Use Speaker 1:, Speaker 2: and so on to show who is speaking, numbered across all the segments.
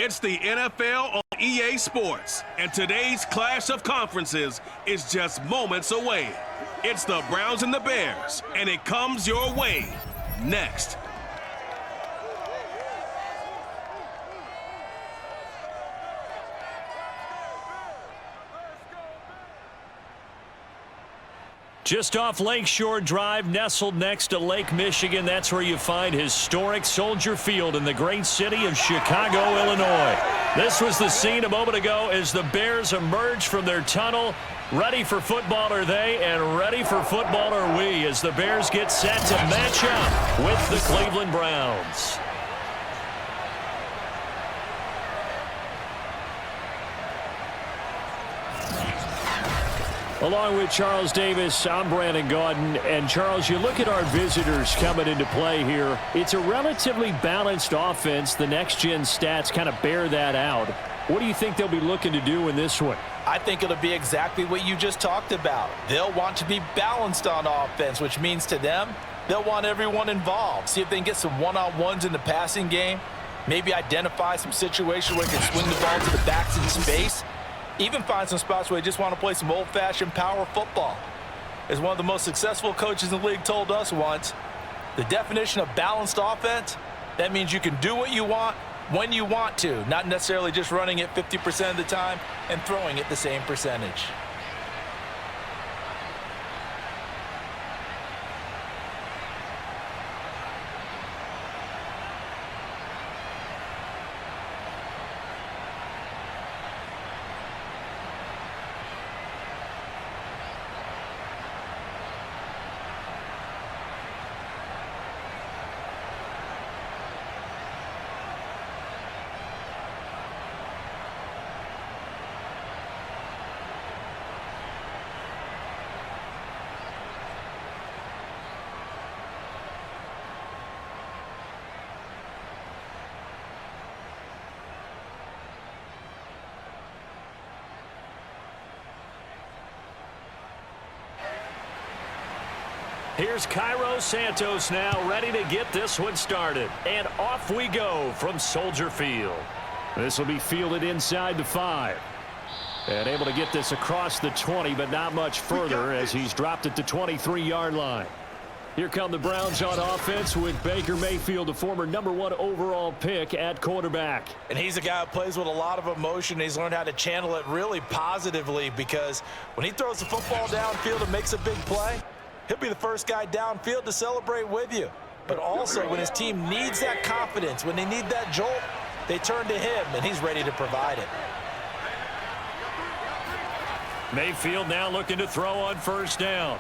Speaker 1: It's the NFL on EA Sports, and today's clash of conferences is just moments away. It's the Browns and the Bears, and it comes your way next.
Speaker 2: Just off Lakeshore Drive, nestled next to Lake Michigan, that's where you find historic Soldier Field in the great city of Chicago, Illinois. This was the scene a moment ago as the Bears emerged from their tunnel. Ready for football are they, and ready for football are we, as the Bears get set to match up with the Cleveland Browns. Along with Charles Davis, I'm Brandon Gaudin. And, Charles, you look at our visitors coming into play here. It's a relatively balanced offense. The next-gen stats kind of bear that out. What do you think they'll be looking to do in this one?
Speaker 3: I think it'll be exactly what you just talked about. They'll want to be balanced on offense, which means to them, they'll want everyone involved. See if they can get some one-on-ones in the passing game. Maybe identify some situations where they can swing the ball to the backs in space. Even find some spots where they just want to play some old-fashioned power football. As one of the most successful coaches in the league told us once, the definition of balanced offense, that means you can do what you want when you want to, not necessarily just running it 50% of the time and throwing it the same percentage.
Speaker 2: Here's Cairo Santos now, ready to get this one started. And off we go from Soldier Field. This will be fielded inside the 5. And able to get this across the 20, but not much further as he's dropped it to 23-yard line. Here come the Browns on offense with Baker Mayfield, the former #1 overall pick at quarterback.
Speaker 3: And he's a guy who plays with a lot of emotion. He's learned how to channel it really positively, because when he throws the football downfield and makes a big play, he'll be the first guy downfield to celebrate with you. But also, when his team needs that confidence, when they need that jolt, they turn to him, and he's ready to provide it.
Speaker 2: Mayfield now looking to throw on first down.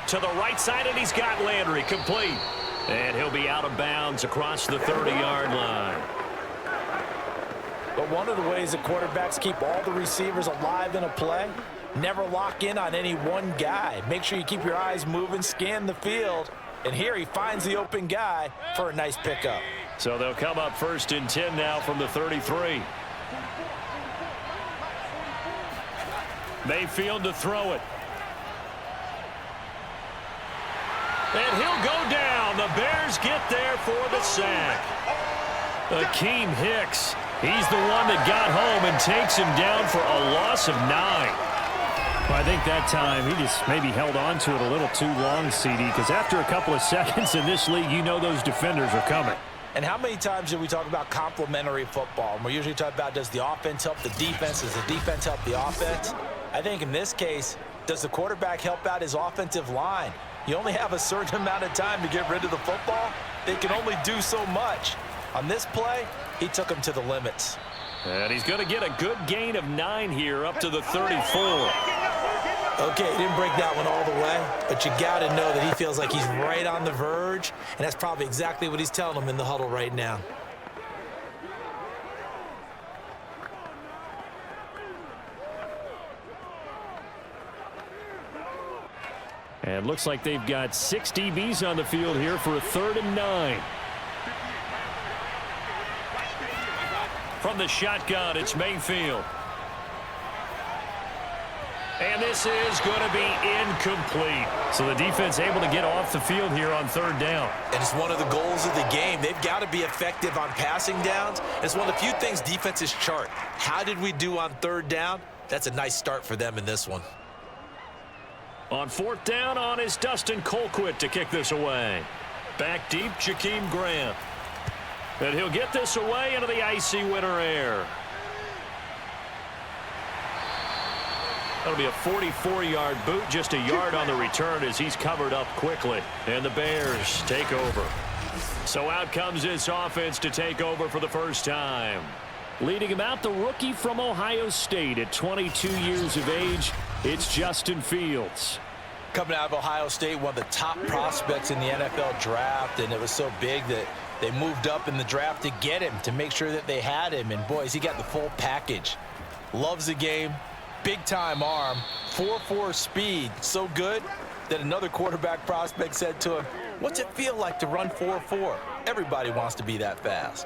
Speaker 2: To the right side, and he's got Landry complete. And he'll be out of bounds across the 30-yard line.
Speaker 3: But one of the ways that quarterbacks keep all the receivers alive in a play, never lock in on any one guy. Make sure you keep your eyes moving, scan the field. And here he finds the open guy for a nice pickup.
Speaker 2: So they'll come up 1st and 10 now from the 33. Mayfield to throw it. And he'll go down. The Bears get there for the sack. Akeem Hicks, he's the one that got home and takes him down for a loss of 9.
Speaker 4: Well, I think that time he just maybe held on to it a little too long, CD, because after a couple of seconds in this league, you know those defenders are coming.
Speaker 3: And how many times do we talk about complementary football? And we're usually talking about, does the offense help the defense? Does the defense help the offense? I think in this case, does the quarterback help out his offensive line? You only have a certain amount of time to get rid of the football. They can only do so much. On this play, he took him to the limits.
Speaker 2: And he's going to get a good gain of 9 here, up to the 34.
Speaker 3: Okay, he didn't break that one all the way, but you got to know that he feels like he's right on the verge, and that's probably exactly what he's telling him in the huddle right now.
Speaker 2: And looks like they've got 6 DBs on the field here for a 3rd and 9. From the shotgun, it's Mayfield. And this is going to be incomplete.
Speaker 4: So the defense able to get off the field here on third down.
Speaker 3: And it's one of the goals of the game. They've got to be effective on passing downs. It's one of the few things defenses chart. How did we do on third down? That's a nice start for them in this one.
Speaker 2: On fourth down on is Dustin Colquitt to kick this away. Back deep, Jakeem Grant. And he'll get this away into the icy winter air. That'll be a 44-yard boot, just a yard on the return as he's covered up quickly. And the Bears take over. So out comes this offense to take over for the first time. Leading him out, the rookie from Ohio State at 22 years of age, it's Justin Fields.
Speaker 3: Coming out of Ohio State, one of the top prospects in the NFL draft, and it was so big that they moved up in the draft to get him, to make sure that they had him. And, boys, he got the full package. Loves the game. Big-time arm, 4.4 speed, so good that another quarterback prospect said to him, "What's it feel like to run 4.4? Everybody wants to be that fast."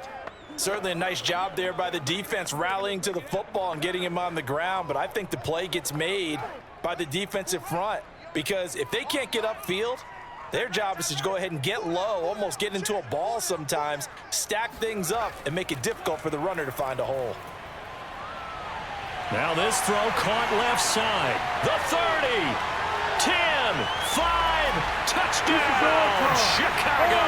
Speaker 3: Certainly a nice job there by the defense rallying to the football and getting him on the ground, but I think the play gets made by the defensive front because if they can't get upfield, their job is to go ahead and get low, almost get into a ball sometimes, stack things up, and make it difficult for the runner to find a hole.
Speaker 2: Now this throw caught left side. The 30, 10, 5, touchdown, Chicago.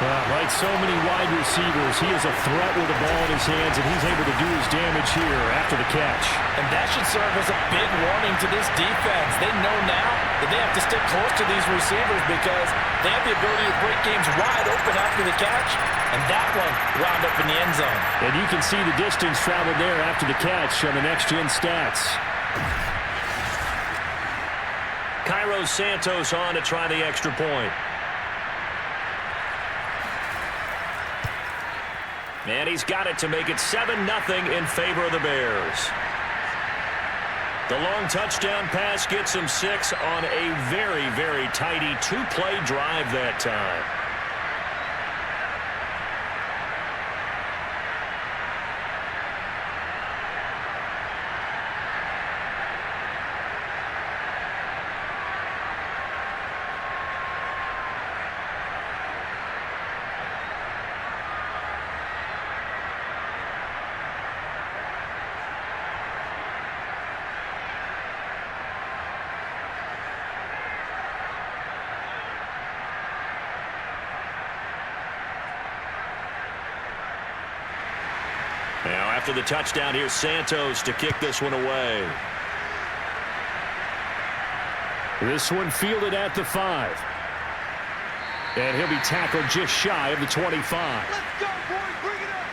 Speaker 4: Like so many wide receivers, he is a threat with the ball in his hands, and he's able to do his damage here after the catch.
Speaker 3: And that should serve as a big warning to this defense. They know now that they have to stick close to these receivers because they have the ability to break games wide open after the catch, and that one wound up in the end zone.
Speaker 4: And you can see the distance traveled there after the catch on the next-gen stats.
Speaker 2: Cairo Santos on to try the extra point. And he's got it to make it 7-0 in favor of the Bears. The long touchdown pass gets him 6 on a very, very tidy two-play drive that time. Now after the touchdown, here's Santos to kick this one away.
Speaker 4: This one fielded at the 5. And he'll be tackled just shy of the 25.
Speaker 5: Let's go, boys. Bring it up.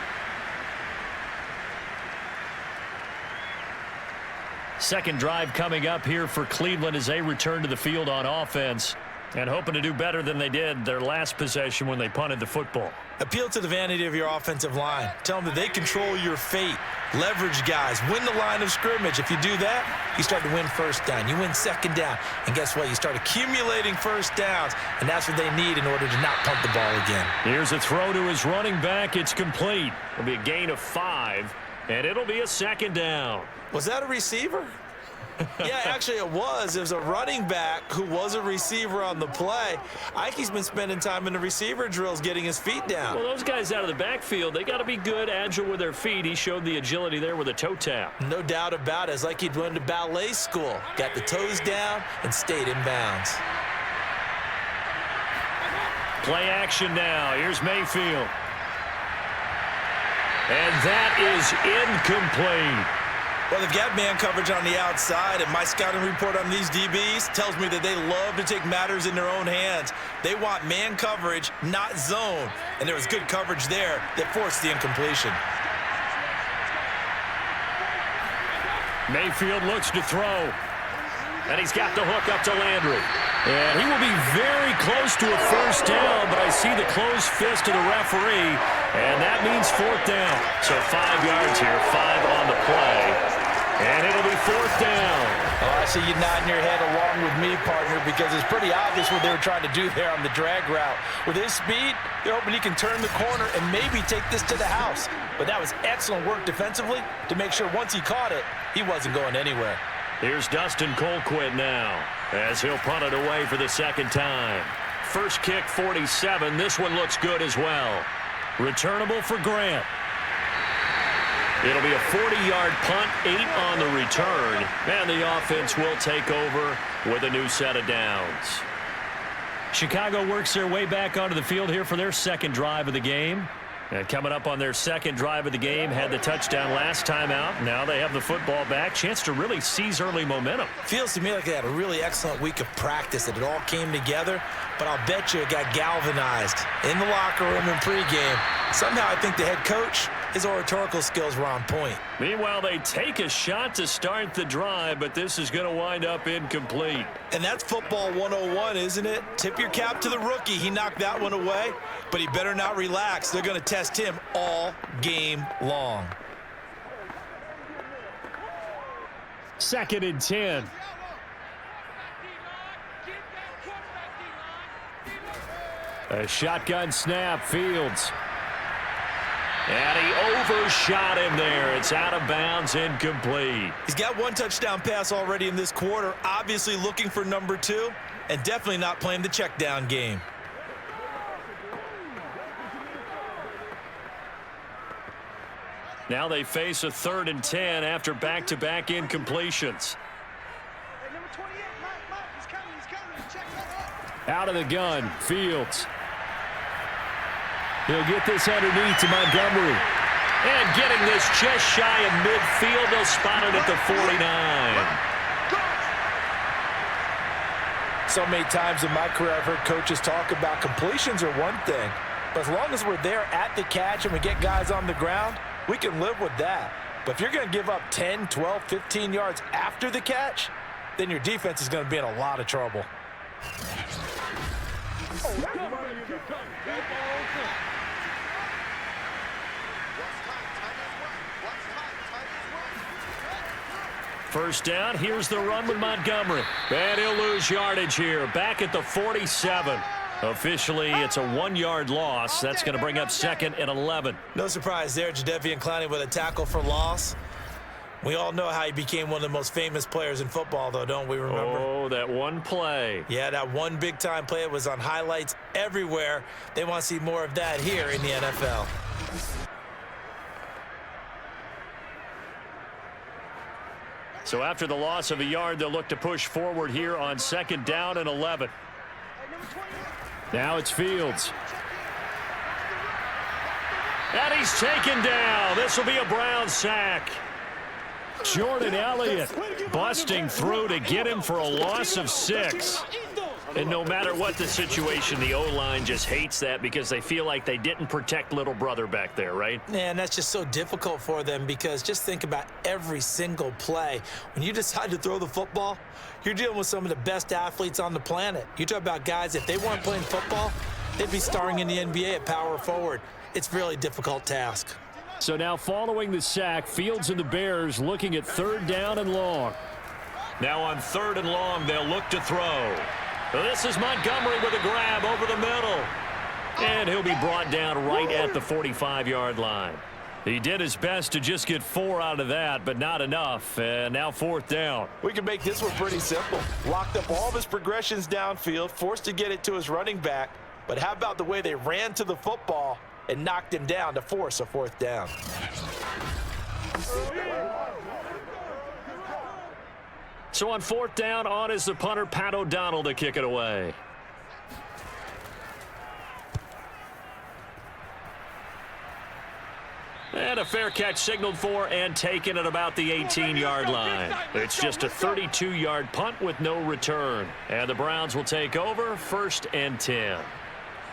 Speaker 2: Second drive coming up here for Cleveland as they return to the field on offense and hoping to do better than they did their last possession when they punted the football.
Speaker 3: Appeal to the vanity of your offensive line. Tell them that they control your fate. Leverage guys. Win the line of scrimmage. If you do that, you start to win first down. You win second down. And guess what? You start accumulating first downs. And that's what they need in order to not punt the ball again.
Speaker 2: Here's a throw to his running back. It's complete. It'll be a gain of 5, and it'll be a second down.
Speaker 3: Was that a receiver? Yeah, actually it was. It was a running back who was a receiver on the play. Ike's been spending time in the receiver drills getting his feet down.
Speaker 2: Well, those guys out of the backfield, they got to be good, agile with their feet. He showed the agility there with a toe tap.
Speaker 3: No doubt about it. It's like he'd went to ballet school. Got the toes down and stayed in bounds.
Speaker 2: Play action now. Here's Mayfield. And that is incomplete.
Speaker 3: Well, they've got man coverage on the outside, and my scouting report on these DBs tells me that they love to take matters in their own hands. They want man coverage, not zone, and there was good coverage there that forced the incompletion.
Speaker 2: Mayfield looks to throw, and he's got the hook up to Landry. And he will be very close to a first down, but I see the closed fist of the referee, and that means fourth down. So 5 yards here, 5 on the play. And it'll be fourth down.
Speaker 3: Oh, I see you nodding your head along with me, partner, because it's pretty obvious what they were trying to do there on the drag route. With his speed, they're hoping he can turn the corner and maybe take this to the house. But that was excellent work defensively to make sure once he caught it, he wasn't going anywhere.
Speaker 2: Here's Dustin Colquitt now as he'll punt it away for the second time. First kick, 47. This one looks good as well. Returnable for Grant. It'll be a 40-yard punt, 8 on the return, and the offense will take over with a new set of downs.
Speaker 4: Chicago works their way back onto the field here for their second drive of the game. And coming up on their second drive of the game, had the touchdown last time out. Now they have the football back. Chance to really seize early momentum.
Speaker 3: Feels to me like they had a really excellent week of practice, that it all came together. But I'll bet you it got galvanized in the locker room in pregame. Somehow I think the head coach, his oratorical skills were on point.
Speaker 2: Meanwhile, they take a shot to start the drive, but this is going to wind up incomplete.
Speaker 3: And that's football 101, isn't it? Tip your cap to the rookie. He knocked that one away, but he better not relax. They're going to test him all game long.
Speaker 4: 2nd and 10. A shotgun snap, Fields.
Speaker 2: And he overshot him there. It's out of bounds, incomplete.
Speaker 3: He's got one touchdown pass already in this quarter, obviously looking for number 2, and definitely not playing the check down game.
Speaker 2: Now they face a 3rd and 10 after back-to-back incompletions.
Speaker 5: Number 28, Mike, he's coming. Check that out.
Speaker 4: Out of the gun, Fields. He'll get this underneath to Montgomery.
Speaker 2: And getting this just shy of midfield. They'll spot it at the 49.
Speaker 3: So many times in my career I've heard coaches talk about completions are one thing, but as long as we're there at the catch and we get guys on the ground, we can live with that. But if you're going to give up 10, 12, 15 yards after the catch, then your defense is going to be in a lot of trouble.
Speaker 2: First down, here's the run with Montgomery. And he'll lose yardage here, back at the 47. Officially, it's a 1-yard loss. That's going to bring up 2nd and 11.
Speaker 3: No surprise there, Jadeveon Clowney with a tackle for loss. We all know how he became one of the most famous players in football, though, don't we remember?
Speaker 2: Oh, that one play.
Speaker 3: Yeah, that one big-time play. It was on highlights everywhere. They want to see more of that here in the NFL.
Speaker 2: So after the loss of a yard, they'll look to push forward here on 2nd down and 11.
Speaker 4: Now it's Fields.
Speaker 2: And he's taken down. This will be a Brown sack.
Speaker 4: Jordan Elliott busting through to get him for a loss of 6.
Speaker 2: And no matter what the situation, the O-line just hates that because they feel like they didn't protect little brother back there, right?
Speaker 3: Man, that's just so difficult for them because just think about every single play. When you decide to throw the football, you're dealing with some of the best athletes on the planet. You talk about guys, if they weren't playing football, they'd be starring in the NBA at power forward. It's a really difficult task.
Speaker 4: So now following the sack, Fields and the Bears looking at 3rd down and long.
Speaker 2: Now on 3rd and long, they'll look to throw. This is Montgomery with a grab over the middle. And he'll be brought down right at the 45-yard line. He did his best to just get 4 out of that, but not enough. And now 4th down.
Speaker 3: We can make this one pretty simple. Locked up all of his progressions downfield, forced to get it to his running back. But how about the way they ran to the football and knocked him down to force a 4th down?
Speaker 2: So on 4th down, on is the punter, Pat O'Donnell, to kick it away. And a fair catch signaled for and taken at about the 18-yard line. It's just a 32-yard punt with no return. And the Browns will take over 1st and 10.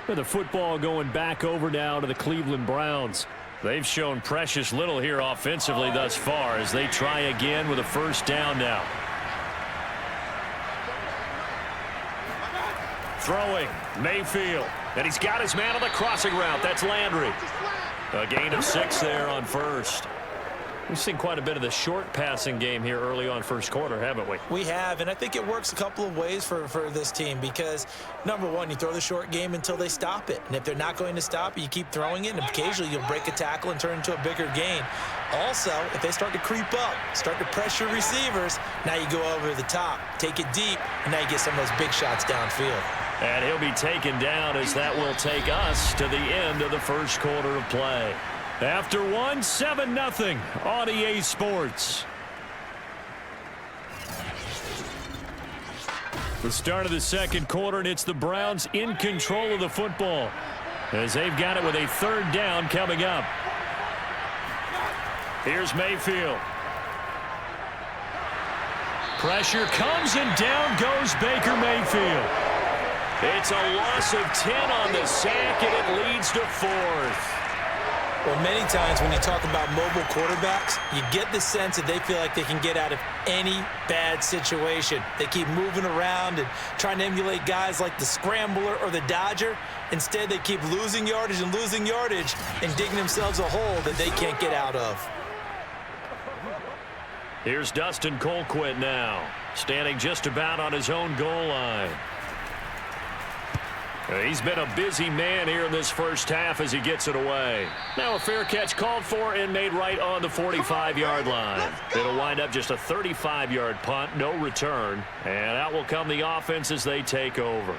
Speaker 4: With the football going back over now to the Cleveland Browns.
Speaker 2: They've shown precious little here offensively thus far as they try again with a 1st down now. Throwing, Mayfield. And he's got his man on the crossing route. That's Landry. A gain of 6 there on 1st.
Speaker 4: We've seen quite a bit of the short passing game here early on first quarter, haven't we?
Speaker 3: We have, and I think it works a couple of ways for this team because, number one, you throw the short game until they stop it. And if they're not going to stop it, you keep throwing it, and occasionally you'll break a tackle and turn it into a bigger gain. Also, if they start to creep up, start to pressure receivers, now you go over the top, take it deep, and now you get some of those big shots downfield.
Speaker 4: And he'll be taken down as that will take us to the end of the first quarter of play. After one, 7-0 on EA Sports. The start of the second quarter, and it's the Browns in control of the football as they've got it with a third down coming up. Here's Mayfield. Pressure comes, and down goes Baker Mayfield. It's a loss of 10 on the sack, and it leads to fourth.
Speaker 3: Well, many times when you talk about mobile quarterbacks, you get the sense that they feel like they can get out of any bad situation. They keep moving around and trying to emulate guys like the Scrambler or the Dodger. Instead, they keep losing yardage and digging themselves a hole that they can't get out of.
Speaker 4: Here's Dustin Colquitt now, standing just about on his own goal line. He's been a busy man here in this first half as he gets it away. Now a fair catch called for and made right on the 45-yard line. It'll wind up just a 35-yard punt, no return. And out will come the offense as they take over.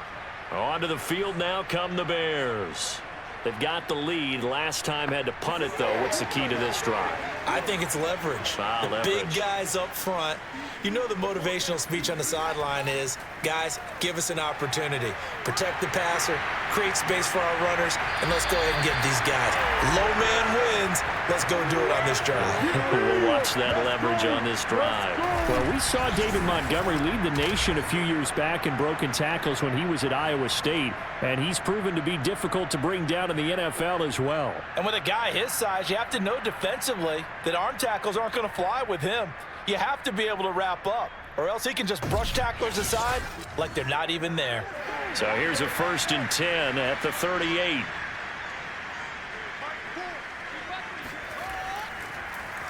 Speaker 4: Onto the field now come the Bears. They've got the lead. Last time had to punt it, though. What's the key to this drive?
Speaker 3: I think it's leverage. The big guys up front. You know the motivational speech on the sideline is, guys, give us an opportunity. Protect the passer, create space for our runners, and let's go ahead and get these guys. Low man wins. Let's go do it on this drive.
Speaker 4: We'll watch that leverage on this drive. Well, we saw David Montgomery lead the nation a few years back in broken tackles when he was at Iowa State, and he's proven to be difficult to bring down in the NFL as well.
Speaker 3: And with a guy his size, you have to know defensively that arm tackles aren't going to fly with him. You have to be able to wrap up, or else he can just brush tacklers aside like they're not even there.
Speaker 4: So here's a 1st and 10 at the 38.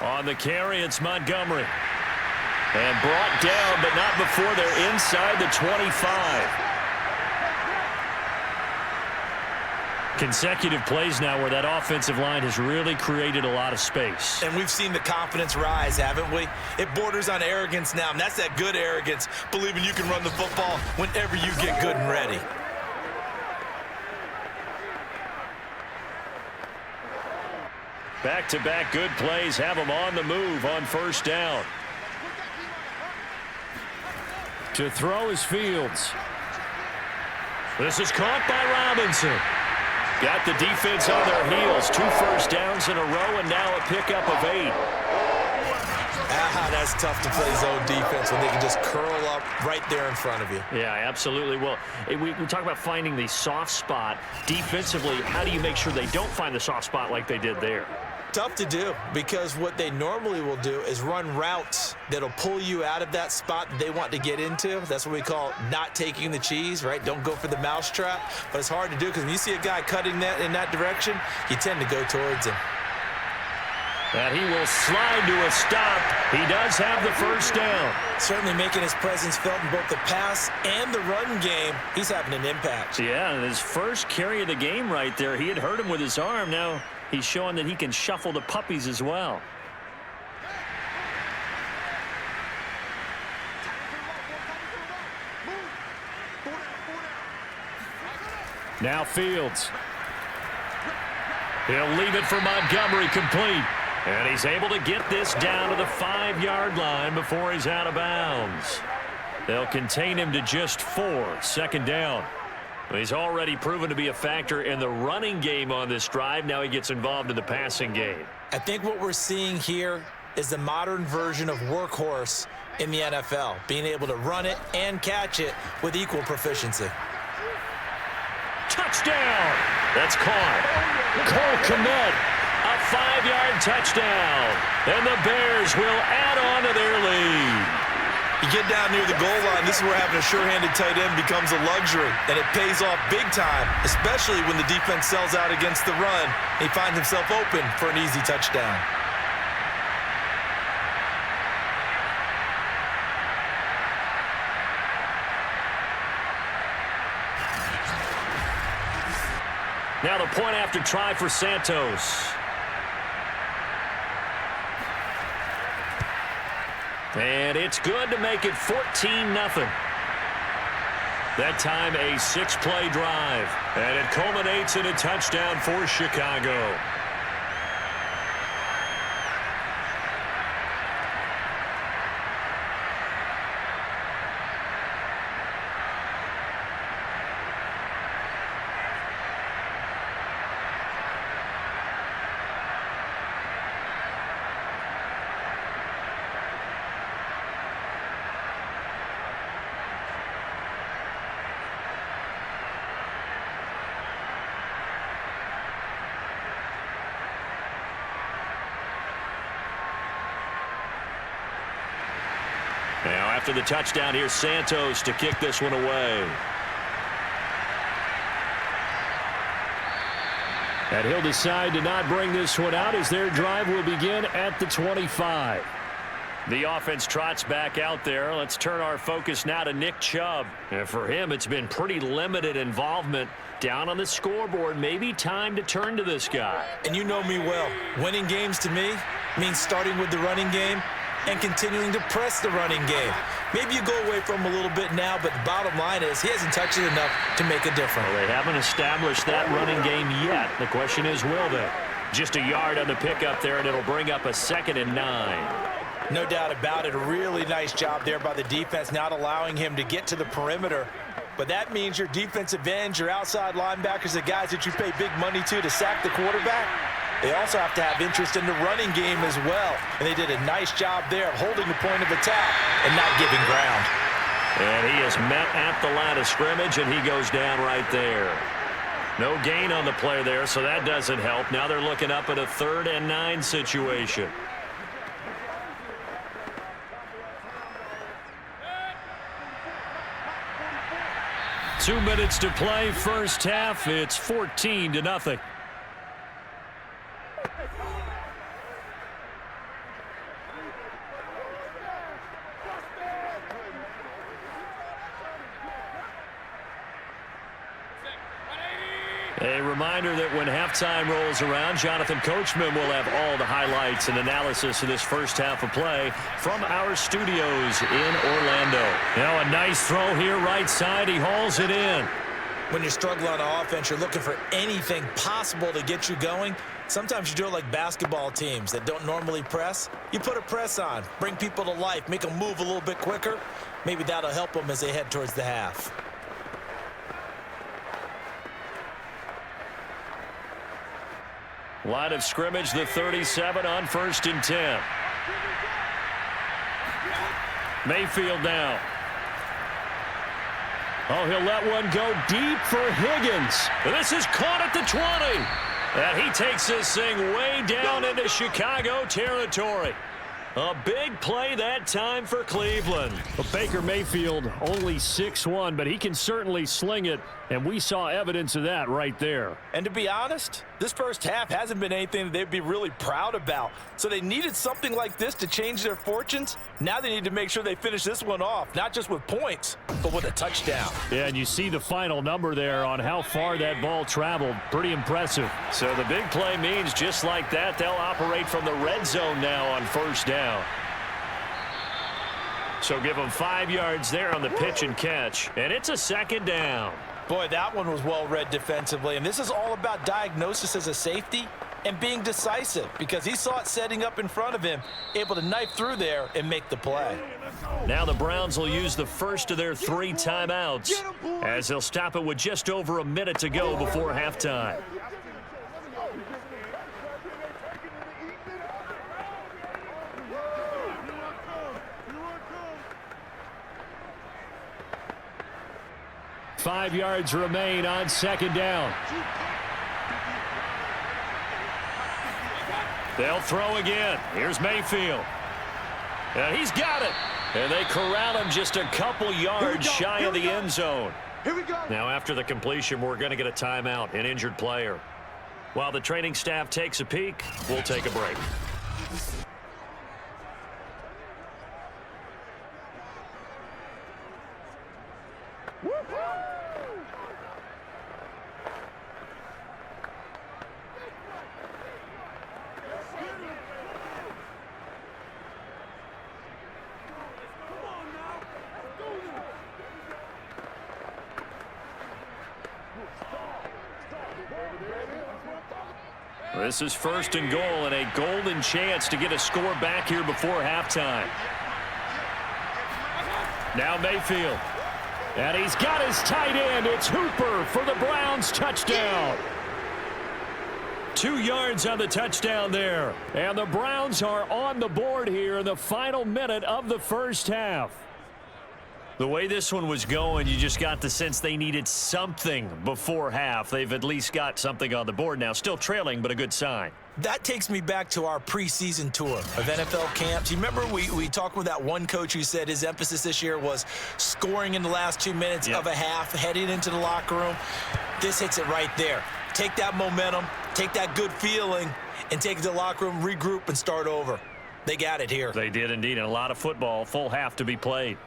Speaker 4: On the carry, it's Montgomery. And brought down, but not before they're inside the 25. Consecutive plays now where that offensive line has really created a lot of space.
Speaker 3: And we've seen the confidence rise, haven't we? It borders on arrogance now, and that's that good arrogance, believing you can run the football whenever you get good and ready.
Speaker 4: Back-to-back good plays have them on the move on first down. To throw is Fields. This is caught by Robinson. Got the defense on their heels. 2 first downs in a row, and now a pickup of 8.
Speaker 3: That's tough to play zone defense when they can just curl up right there in front of you.
Speaker 4: Yeah, absolutely. Well, we talk about finding the soft spot. Defensively, how do you make sure they don't find the soft spot like they did there?
Speaker 3: Tough to do, because what they normally will do is run routes that'll pull you out of that spot that they want to get into. That's what we call not taking the cheese, right? Don't go for the mousetrap. But it's hard to do because when you see a guy cutting that in that direction, you tend to go towards him.
Speaker 4: And he will slide to a stop. He does have the first down.
Speaker 3: Certainly making his presence felt in both the pass and the run game. He's having an impact.
Speaker 4: Yeah, and his first carry of the game right there, he had hurt him with his arm. Now he's showing that he can shuffle the puppies as well. Now Fields. He'll leave it for Montgomery complete. And he's able to get this down to the 5-yard line before he's out of bounds. They'll contain him to just 4. Second down. He's already proven to be a factor in the running game on this drive. Now he gets involved in the passing game.
Speaker 3: I think what we're seeing here is the modern version of workhorse in the NFL, being able to run it and catch it with equal proficiency.
Speaker 4: Touchdown! That's caught. Cole Kmet, a 5-yard touchdown. And the Bears will add on to their lead.
Speaker 3: You get down near the goal line, this is where having a sure-handed tight end becomes a luxury, and it pays off big time, especially when the defense sells out against the run. He finds himself open for an easy touchdown.
Speaker 2: Now the point after try for Santos. And it's good to make it 14-0. That time a 6-play drive. And it culminates in a touchdown for Chicago. Now after the touchdown, here's Santos to kick this one away. And he'll decide to not bring this one out as their drive will begin at the 25. The offense trots back out there. Let's turn our focus now to Nick Chubb. And for him, it's been pretty limited involvement down on the scoreboard. Maybe time to turn to this guy.
Speaker 3: And you know me well. Winning games to me means starting with the running game and continuing to press the running game. Maybe you go away from him a little bit now, but the bottom line is he hasn't touched it enough to make a difference.
Speaker 2: Well, they haven't established that running game yet. The question is, will they? Just a yard on the pickup there, and it'll bring up a 2nd and 9.
Speaker 3: No doubt about it. A really nice job there by the defense, not allowing him to get to the perimeter. But that means your defensive ends, your outside linebackers, the guys that you pay big money to sack the quarterback, they also have to have interest in the running game as well. And they did a nice job there of holding the point of attack and not giving ground.
Speaker 2: And he is met at the line of scrimmage, and he goes down right there. No gain on the play there, so that doesn't help. Now they're looking up at a 3rd and 9 situation. Two minutes to play, first half. It's 14-0. A reminder that when halftime rolls around, Jonathan Coachman will have all the highlights and analysis of this first half of play from our studios in Orlando. Now a nice throw here, right side. He hauls it in.
Speaker 3: When you're struggling on offense, you're looking for anything possible to get you going. Sometimes you do it like basketball teams that don't normally press. You put a press on, bring people to life, make them move a little bit quicker. Maybe that'll help them as they head towards the half.
Speaker 2: Line of scrimmage, the 37 on 1st and 10. Mayfield now. Oh, he'll let one go deep for Higgins. This is caught at the 20. And he takes this thing way down into Chicago territory. A big play that time for Cleveland.
Speaker 4: Well, Baker Mayfield only 6'1", but he can certainly sling it, and we saw evidence of that right there.
Speaker 3: And to be honest, this first half hasn't been anything that they'd be really proud about. So they needed something like this to change their fortunes. Now they need to make sure they finish this one off, not just with points, but with a touchdown.
Speaker 4: Yeah, and you see the final number there on how far that ball traveled. Pretty impressive.
Speaker 2: So the big play means just like that, they'll operate from the red zone now on 1st down. So give them 5 yards there on the pitch and catch, and it's a 2nd down.
Speaker 3: Boy, that one was well read defensively, and this is all about diagnosis as a safety and being decisive because he saw it setting up in front of him, able to knife through there and make the play.
Speaker 2: Now the Browns will use the first of their 3 timeouts as they'll stop it with just over a minute to go before halftime.
Speaker 4: Five yards remain on 2nd down.
Speaker 2: They'll throw again. Here's Mayfield. And he's got it. And they corral him just a couple yards shy of the end zone.
Speaker 5: Here we go.
Speaker 2: Now after the completion, we're going to get a timeout, an injured player. While the training staff takes a peek, we'll take a break. This is 1st and goal and a golden chance to get a score back here before halftime. Now Mayfield. And he's got his tight end. It's Hooper for the Browns touchdown. 2 yards on the touchdown there. And the Browns are on the board here in the final minute of the first half. The way this one was going, you just got the sense they needed something before half. They've at least got something on the board now. Still trailing, but a good sign.
Speaker 3: That takes me back to our preseason tour of NFL camps. You remember we talked with that one coach who said his emphasis this year was scoring in the last 2 minutes of a half, heading into the locker room. This hits it right there. Take that momentum, take that good feeling, and take it to the locker room, regroup, and start over. They got it here.
Speaker 2: They did indeed, and a lot of football, full half to be played.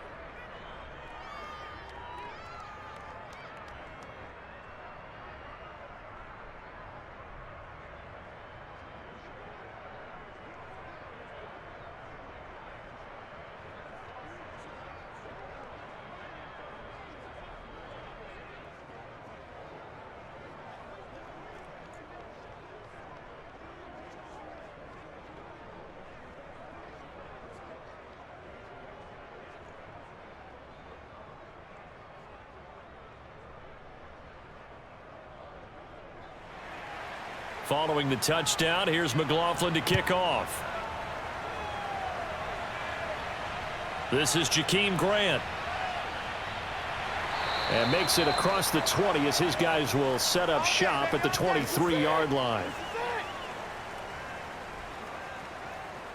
Speaker 2: Following the touchdown, here's McLaughlin to kick off. This is Jakeem Grant. And makes it across the 20 as his guys will set up shop at the 23-yard line.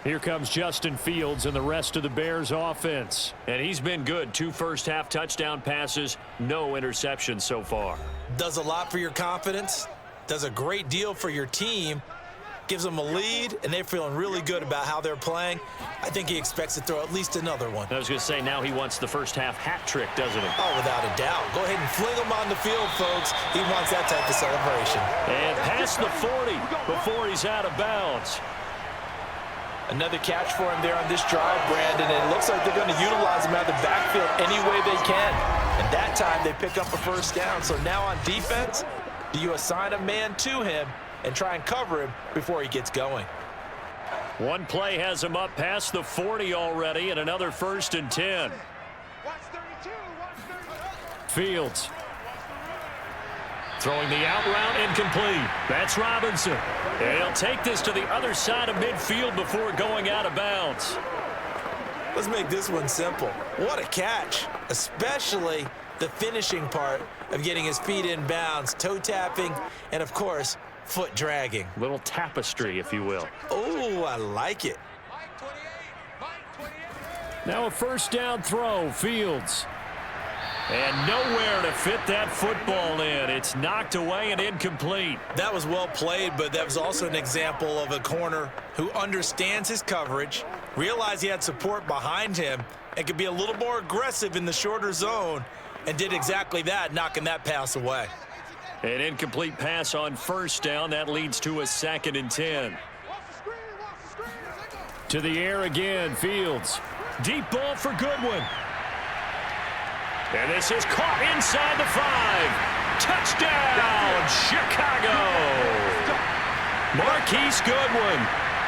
Speaker 2: Here comes Justin Fields and the rest of the Bears offense. And he's been good. 2 first-half touchdown passes, no interceptions so far.
Speaker 3: Does a lot for your confidence. Does a great deal for your team, gives them a lead, and they're feeling really good about how they're playing. I think he expects to throw at least another one.
Speaker 2: I was going to say, now he wants the first-half hat trick, doesn't he?
Speaker 3: Oh, without a doubt. Go ahead and fling him on the field, folks. He wants that type of celebration.
Speaker 2: And past the 40 before he's out of bounds.
Speaker 3: Another catch for him there on this drive, Brandon, and it looks like they're going to utilize him out of the backfield any way they can. And that time, they pick up a first down. So now on defense, do you assign a man to him and try and cover him before he gets going?
Speaker 2: One play has him up past the 40 already, and another 1st and 10. Fields throwing the out route incomplete. That's Robinson. And he'll take this to the other side of midfield before going out of bounds.
Speaker 3: Let's make this one simple. What a catch, especially the finishing part of getting his feet in bounds, toe tapping, and of course, foot dragging.
Speaker 2: Little tapestry, if you will.
Speaker 3: Oh, I like it.
Speaker 2: Now a first down throw, Fields. And nowhere to fit that football in. It's knocked away and incomplete.
Speaker 3: That was well played, but that was also an example of a corner who understands his coverage, realized he had support behind him, and could be a little more aggressive in the shorter zone, and did exactly that, knocking that pass away.
Speaker 2: An incomplete pass on first down. That leads to a 2nd and 10. To the air again, Fields. Deep ball for Goodwin. And this is caught inside the 5. Touchdown, Chicago. Marquise Goodwin.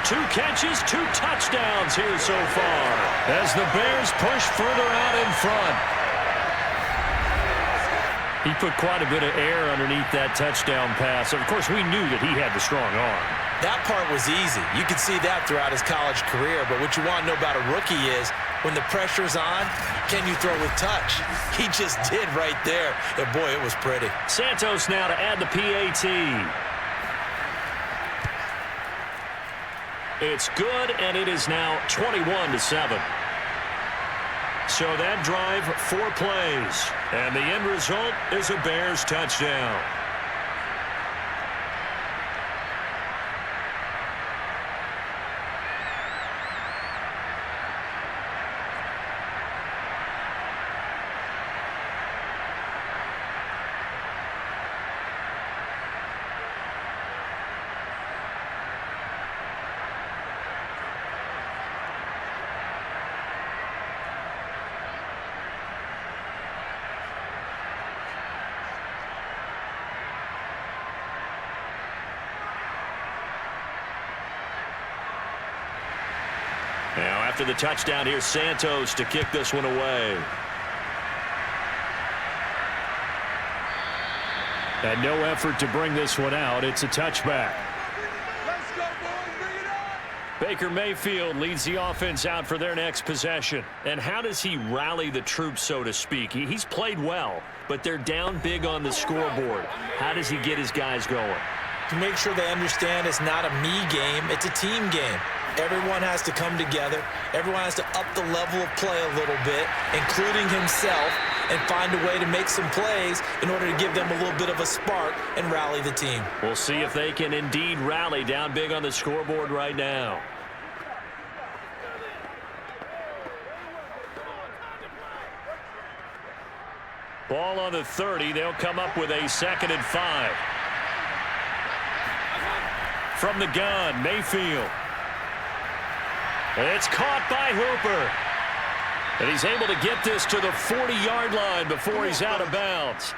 Speaker 2: 2 catches, 2 touchdowns here so far as the Bears push further out in front. He put quite a bit of air underneath that touchdown pass. Of course, we knew that he had the strong arm.
Speaker 3: That part was easy. You could see that throughout his college career. But what you want to know about a rookie is when the pressure's on, can you throw with touch? He just did right there. And, boy, it was pretty.
Speaker 2: Santos now to add the PAT. It's good, and it is now 21-7. So that drive, 4 plays. And the end result is a Bears touchdown. after the touchdown. Here's Santos to kick this one away. And no effort to bring this one out. It's a touchback.
Speaker 5: Let's go, boys. Bring it on.
Speaker 2: Baker Mayfield leads the offense out for their next possession. And how does he rally the troops, so to speak? He's played well, but they're down big on the scoreboard. How does he get his guys going?
Speaker 3: To make sure they understand it's not a me game, it's a team game. Everyone has to come together. Everyone has to up the level of play a little bit, including himself, and find a way to make some plays in order to give them a little bit of a spark and rally the team.
Speaker 2: We'll see if they can indeed rally down big on the scoreboard right now. Ball on the 30. They'll come up with a 2nd and 5. From the gun, Mayfield. It's caught by Hooper. And he's able to get this to the 40-yard line before he's out of bounds.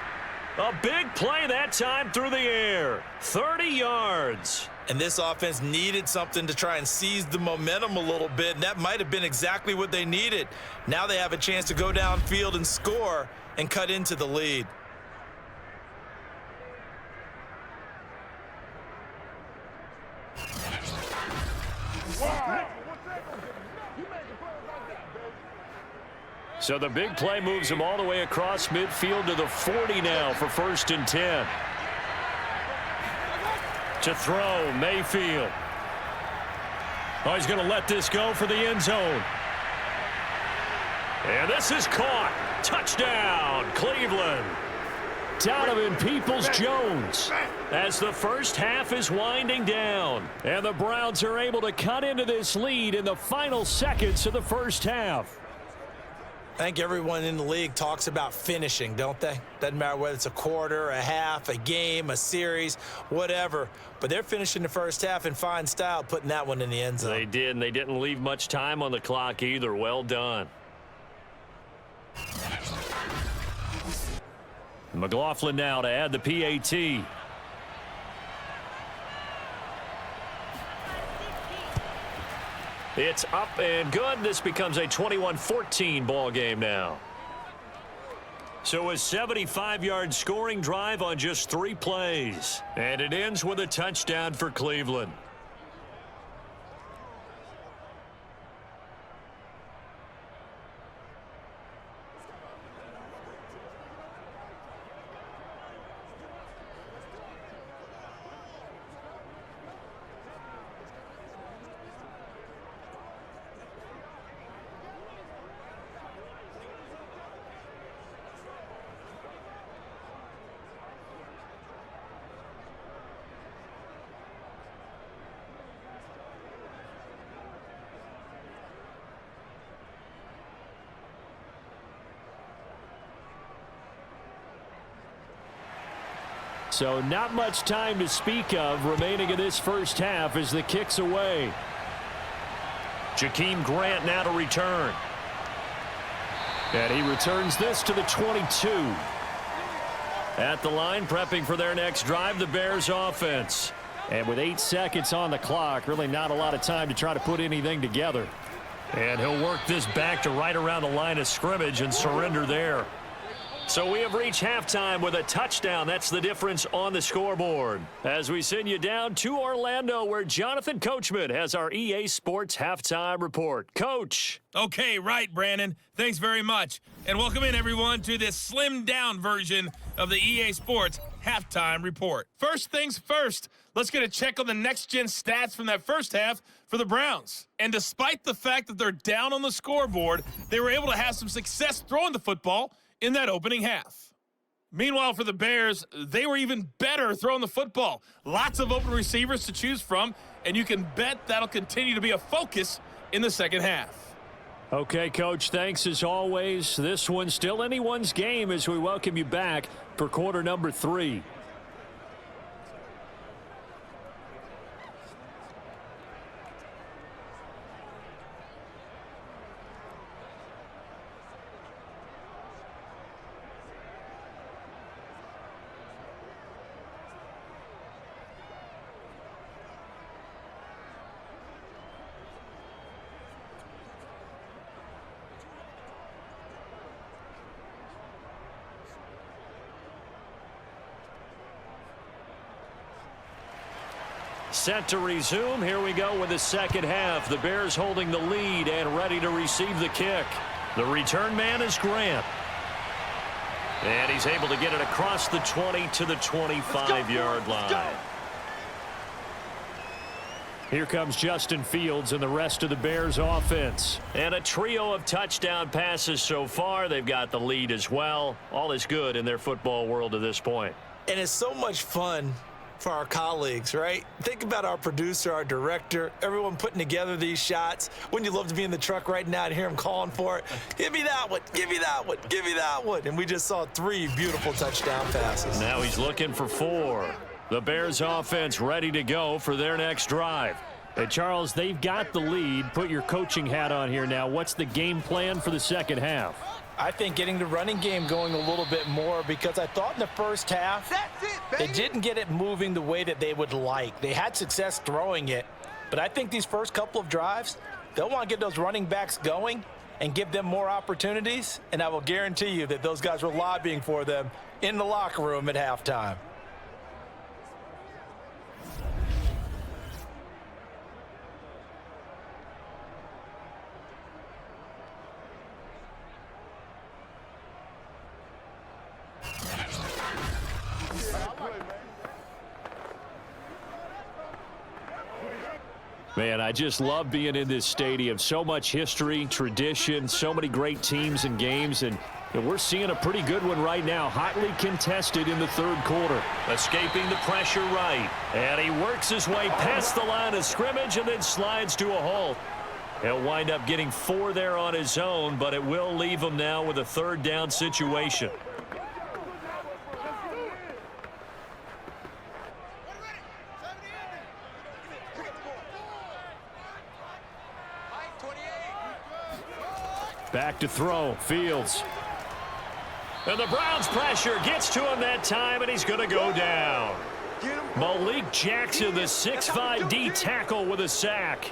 Speaker 2: A big play that time through the air. 30 yards.
Speaker 3: And this offense needed something to try and seize the momentum a little bit, and that might have been exactly what they needed. Now they have a chance to go downfield and score and cut into the lead.
Speaker 2: So the big play moves him all the way across midfield to the 40 now for 1st and 10. To throw, Mayfield. Oh, he's going to let this go for the end zone. And this is caught. Touchdown, Cleveland. Donovan Peoples-Jones as the first half is winding down. And the Browns are able to cut into this lead in the final seconds of the first half.
Speaker 3: I think everyone in the league talks about finishing, don't they? Doesn't matter whether it's a quarter, a half, a game, a series, whatever. But they're finishing the first half in fine style, putting that one in the end zone.
Speaker 2: They did, and they didn't leave much time on the clock either. Well done. McLaughlin now to add the PAT. It's up and good. This becomes a 21-14 ball game now. So a 75-yard scoring drive on just 3 plays. And it ends with a touchdown for Cleveland. So not much time to speak of remaining in this first half as the kick's away. Jakeem Grant now to return. And he returns this to the 22. At the line, prepping for their next drive, the Bears offense. And with 8 seconds on the clock, really not a lot of time to try to put anything together. And he'll work this back to right around the line of scrimmage and surrender there. So we have reached halftime with a touchdown. That's the difference on the scoreboard. As we send you down to Orlando, where Jonathan Coachman has our EA Sports Halftime Report. Coach.
Speaker 6: Okay, right, Brandon. Thanks very much. And welcome in, everyone, to this slimmed-down version of the EA Sports Halftime Report. First things first, let's get a check on the next-gen stats from that first half for the Browns. And despite the fact that they're down on the scoreboard, they were able to have some success throwing the football in that opening half. Meanwhile, for the Bears, they were even better throwing the football. Lots of open receivers to choose from, and you can bet that'll continue to be a focus in the second half.
Speaker 2: Okay, Coach, thanks as always. This one's still anyone's game as we welcome you back for quarter number 3. set to resume. Here we go with the second half. The Bears holding the lead and ready to receive the kick. The return man is Grant. And he's able to get it across the 20 to the 25-yard line. Here comes Justin Fields and the rest of the Bears offense. And a trio of touchdown passes so far. They've got the lead as well. All is good in their football world at this point.
Speaker 3: And it's so much fun for our colleagues, right? Think about our producer, our director, everyone putting together these shots. Wouldn't you love to be in the truck right now and hear him calling for it? Give me that one, give me that one, give me that one. And we just saw 3 beautiful touchdown passes.
Speaker 2: Now he's looking for 4. The Bears offense ready to go for their next drive. Hey, Charles, they've got the lead. Put your coaching hat on here now. What's the game plan for the second half?
Speaker 3: I think getting the running game going a little bit more, because I thought in the first half they didn't get it moving the way that they would like. They had success throwing it, but I think these first couple of drives, they'll want to get those running backs going and give them more opportunities, and I will guarantee you that those guys were lobbying for them in the locker room at halftime.
Speaker 2: Man, I just love being in this stadium. So much history, tradition, so many great teams and games, and we're seeing a pretty good one right now. Hotly contested in the third quarter. Escaping the pressure right. And he works his way past the line of scrimmage and then slides to a halt. He'll wind up getting 4 there on his own, but it will leave him now with a third down situation. Back to throw, Fields. And the Browns pressure gets to him that time, and he's going to go down. Malik Jackson, the 6'5" D tackle with a sack.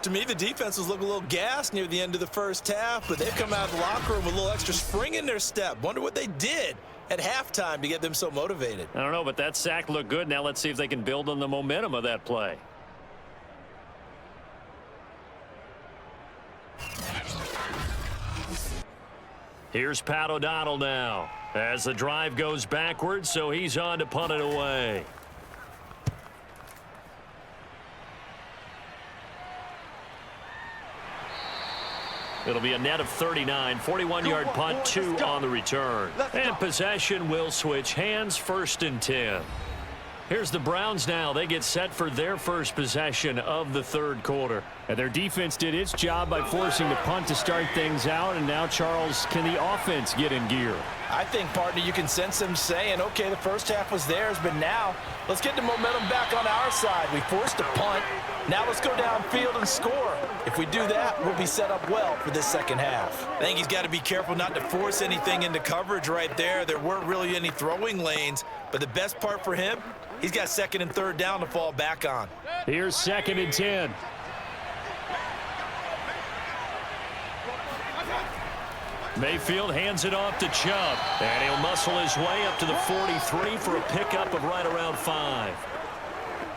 Speaker 3: To me, the defense was looking a little gassed near the end of the first half, but they've come out of the locker room with a little extra spring in their step. Wonder what they did at halftime to get them so motivated.
Speaker 2: I don't know, but that sack looked good. Now let's see if they can build on the momentum of that play. Here's Pat O'Donnell now as the drive goes backwards, so he's on to punt it away. It'll be a net of 39, 41-yard punt, 2 on the return. And possession will switch hands, 1st and 10. Here's the Browns now. They get set for their first possession of the third quarter. And their defense did its job by forcing the punt to start things out. And now, Charles, can the offense get in gear?
Speaker 3: I think, partner, you can sense them saying, okay, the first half was theirs, but now let's get the momentum back on our side. We forced a punt. Now let's go downfield and score. If we do that, we'll be set up well for this second half. I think he's got to be careful not to force anything into coverage right there. There weren't really any throwing lanes, but the best part for him, he's got 2nd and 3rd down to fall back on.
Speaker 2: Here's 2nd and 10. Mayfield hands it off to Chubb, and he'll muscle his way up to the 43 for a pickup of right around 5.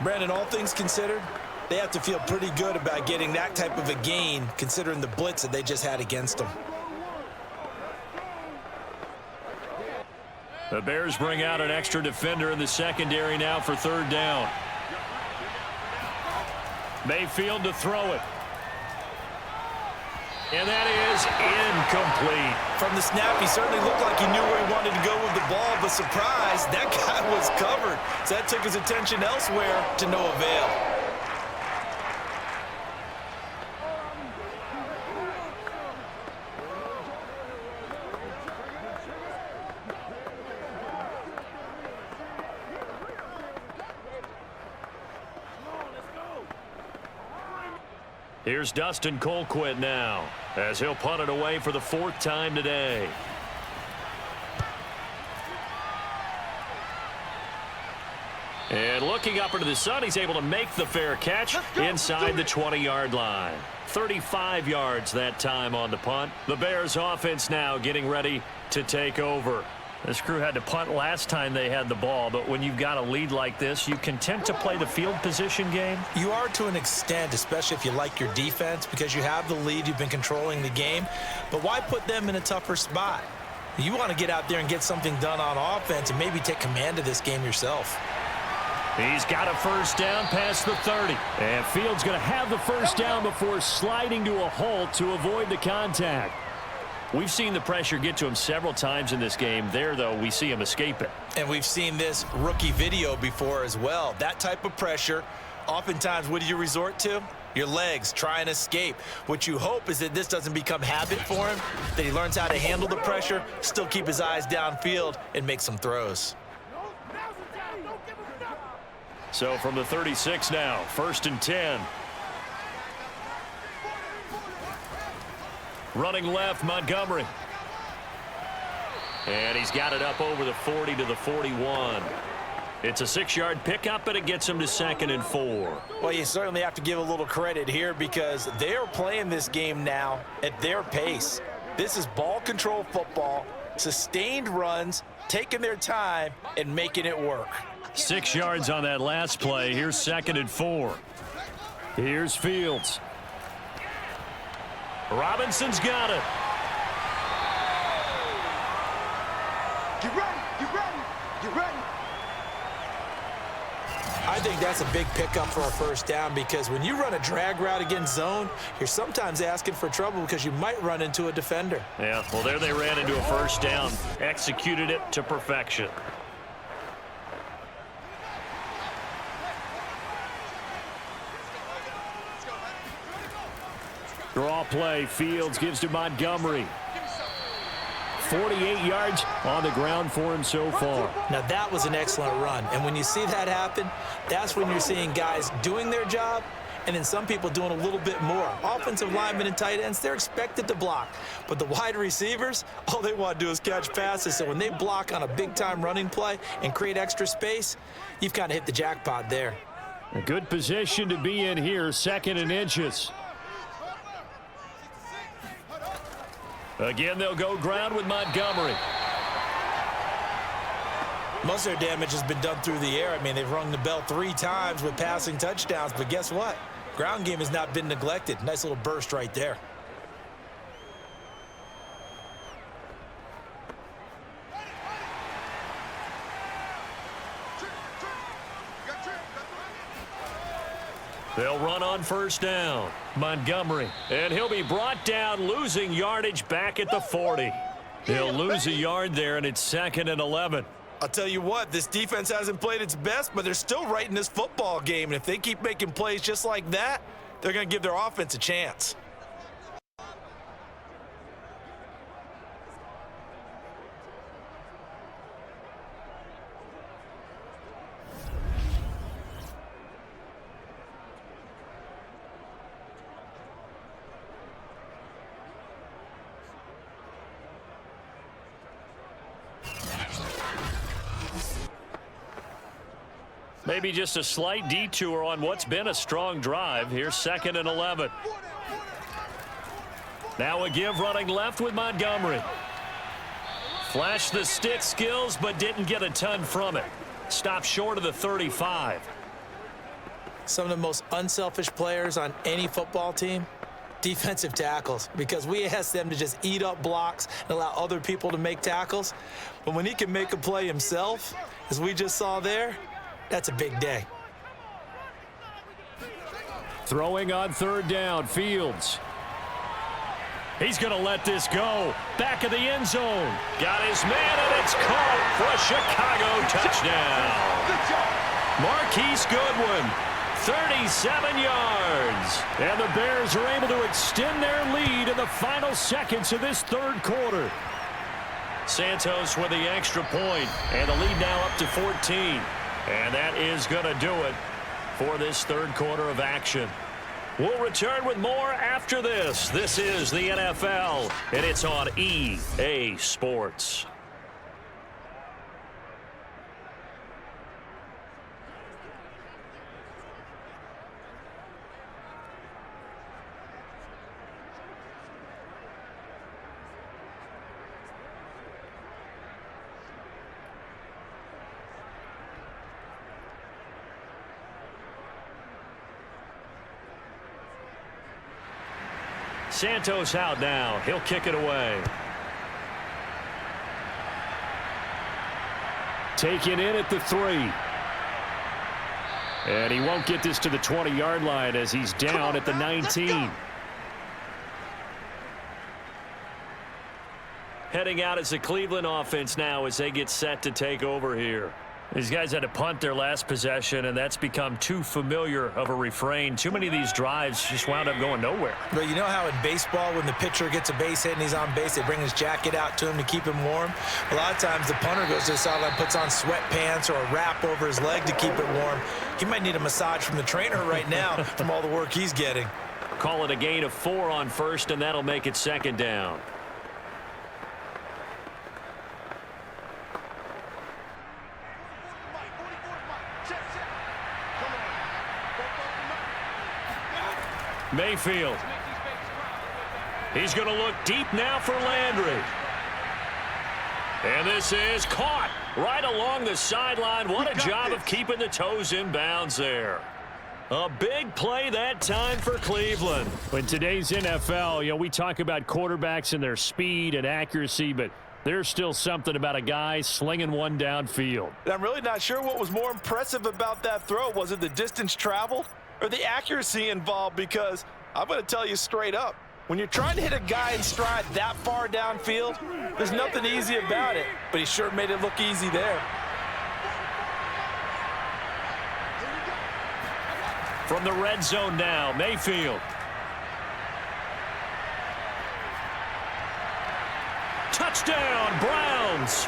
Speaker 3: Brandon, all things considered, they have to feel pretty good about getting that type of a gain, considering the blitz that they just had against them.
Speaker 2: The Bears bring out an extra defender in the secondary now for 3rd down. Mayfield to throw it. And that is incomplete.
Speaker 3: From the snap, he certainly looked like he knew where he wanted to go with the ball, but surprise, that guy was covered. So that took his attention elsewhere to no avail.
Speaker 2: Here's Dustin Colquitt now, as he'll punt it away for the 4th time today. And looking up into the sun, he's able to make the fair catch inside the 20-yard line. 35 yards that time on the punt. The Bears offense now getting ready to take over.
Speaker 4: This crew had to punt last time they had the ball, but when you've got a lead like this, you can tend to play the field position game.
Speaker 3: You are to an extent, especially if you like your defense, because you have the lead, you've been controlling the game. But why put them in a tougher spot? You want to get out there and get something done on offense and maybe take command of this game yourself.
Speaker 4: He's got a first down past the 30. And Field's going to have the first down before sliding to a halt to avoid the contact. We've seen the pressure get to him several times in this game. There, though, we see him escape it.
Speaker 3: And we've seen this rookie video before as well. That type of pressure, oftentimes, what do you resort to? Your legs, try and escape. What you hope is that this doesn't become habit for him, that he learns how to handle the pressure, still keep his eyes downfield, and make some throws.
Speaker 4: So from the 36 now, 1st and 10. Running left, Montgomery. And he's got it up over the 40 to the 41. It's a 6-yard pickup, and it gets him to 2nd and 4.
Speaker 3: Well, you certainly have to give a little credit here because they're playing this game now at their pace. This is ball control football, sustained runs, taking their time, and making it work.
Speaker 4: 6 yards on that last play. Here's 2nd and 4. Here's Fields. Robinson's got it.
Speaker 5: Get ready, get ready, get ready.
Speaker 3: I think that's a big pickup for a first down because when you run a drag route against zone, you're sometimes asking for trouble because you might run into a defender.
Speaker 4: Yeah, well, there they ran into a first down. Executed it to perfection. Draw play. Fields gives to Montgomery. 48 yards on the ground for him so far.
Speaker 3: Now, that was an excellent run. And when you see that happen, that's when you're seeing guys doing their job and then some people doing a little bit more. Offensive linemen and tight ends, they're expected to block. But the wide receivers, all they want to do is catch passes. So when they block on a big-time running play and create extra space, you've kind of hit the jackpot there.
Speaker 4: A good position to be in here, 2nd and inches. Again, they'll go ground with Montgomery.
Speaker 3: Most of their damage has been done through the air. I mean, they've rung the bell 3 times with passing touchdowns, but guess what? Ground game has not been neglected. Nice little burst right there.
Speaker 4: They'll run on first down. Montgomery. And he'll be brought down, losing yardage back at the 40. He'll lose a yard there, and it's 2nd and 11.
Speaker 3: I'll tell you what, this defense hasn't played its best, but they're still right in this football game. And if they keep making plays just like that, they're going to give their offense a chance.
Speaker 4: Maybe just a slight detour on what's been a strong drive. Here's 2nd and 11. Now a give running left with Montgomery. Flashed the stick skills, but didn't get a ton from it. Stopped short of the 35.
Speaker 3: Some of the most unselfish players on any football team, defensive tackles, because we ask them to just eat up blocks and allow other people to make tackles. But when he can make a play himself, as we just saw there, that's a big day.
Speaker 4: Throwing on 3rd down, Fields. He's going to let this go. Back of the end zone. Got his man, and it's caught for a Chicago touchdown. Marquise Goodwin, 37 yards. And the Bears are able to extend their lead in the final seconds of this 3rd quarter. Santos with the extra point, and the lead now up to 14. And that is going to do it for this 3rd quarter of action. We'll return with more after this. This is the NFL, and it's on EA Sports.
Speaker 2: Santos out now. He'll kick it away. Taken in at the 3. And he won't get this to the 20-yard line as he's down at the 19. Heading out as the Cleveland offense now as they get set to take over here. These guys had to punt their last possession, and that's become too familiar of a refrain. Too many of these drives just wound up going nowhere.
Speaker 3: But you know how in baseball, when the pitcher gets a base hit and he's on base, they bring his jacket out to him to keep him warm? A lot of times the punter goes to the sideline, puts on sweatpants or a wrap over his leg to keep it warm. He might need a massage from the trainer right now from all the work he's getting.
Speaker 2: Call it a gain of 4 on first, and that'll make it second down. Mayfield. He's going to look deep now for Landry. And this is caught right along the sideline. What a job of keeping the toes in bounds there. A big play that time for Cleveland. In today's NFL, we talk about quarterbacks and their speed and accuracy, but there's still something about a guy slinging one downfield.
Speaker 3: And I'm really not sure what was more impressive about that throw. Was it the distance traveled or the accuracy involved? Because I'm going to tell you straight up, when you're trying to hit a guy in stride that far downfield, there's nothing easy about it. But he sure made it look easy there.
Speaker 2: From the red zone now, Mayfield. Touchdown, Browns.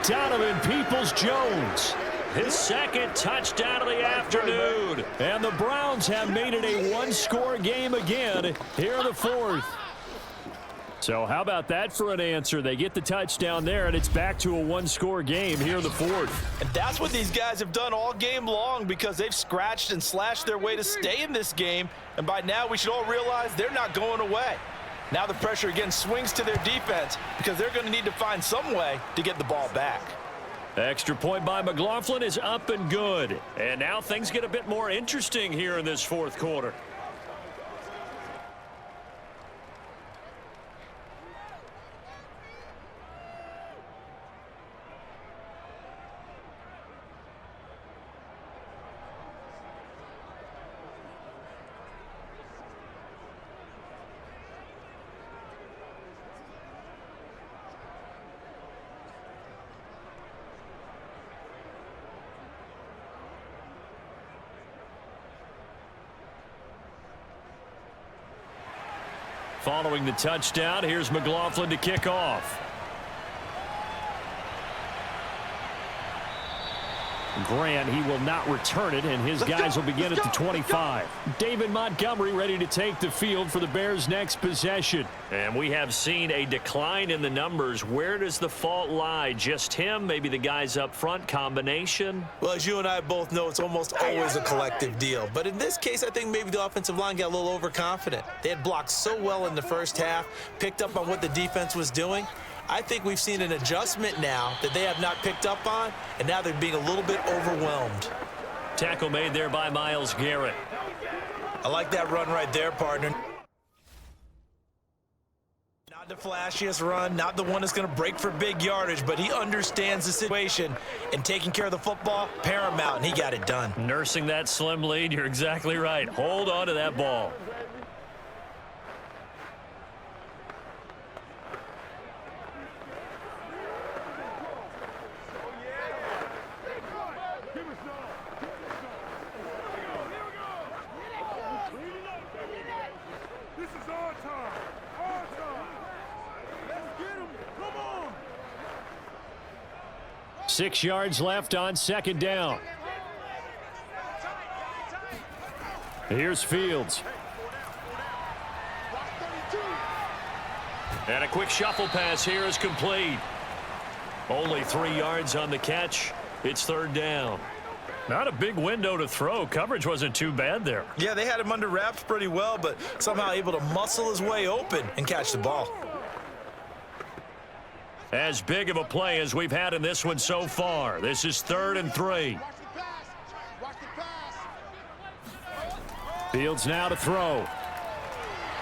Speaker 2: Donovan Peoples-Jones. His second touchdown of the afternoon. And the Browns have made it a one-score game again here in the 4th. So how about that for an answer? They get the touchdown there, and it's back to a one-score game here in the 4th.
Speaker 3: And that's what these guys have done all game long because they've scratched and slashed their way to stay in this game. And by now, we should all realize they're not going away. Now the pressure again swings to their defense because they're going to need to find some way to get the ball back.
Speaker 2: Extra point by McLaughlin is up and good. And now things get a bit more interesting here in this 4th quarter. Following the touchdown, here's McLaughlin to kick off. Grant, he will not return it, and his guys will begin at the 25. David Montgomery ready to take the field for the Bears' next possession. And we have seen a decline in the numbers. Where does the fault lie? Just him? Maybe the guys up front? Combination?
Speaker 3: Well, as you and I both know, it's almost always a collective deal. But in this case, I think maybe the offensive line got a little overconfident. They had blocked so well in the first half, picked up on what the defense was doing. I think we've seen an adjustment now that they have not picked up on, and now they're being a little bit overwhelmed.
Speaker 2: Tackle made there by Myles Garrett.
Speaker 3: I like that run right there, partner. Not the flashiest run, not the one that's going to break for big yardage, but he understands the situation, and taking care of the football, paramount, and he got it done.
Speaker 2: Nursing that slim lead, you're exactly right. Hold on to that ball.
Speaker 5: This is our time. Our time. Let's get him. Come on.
Speaker 2: 6 yards left on second down. Here's Fields. And a quick shuffle pass here is complete. Only 3 yards on the catch. It's third down. Not a big window to throw. Coverage wasn't too bad there.
Speaker 3: Yeah, they had him under wraps pretty well, but somehow able to muscle his way open and catch the ball.
Speaker 2: As big of a play as we've had in this one so far. This is 3rd and 3. Fields now to throw.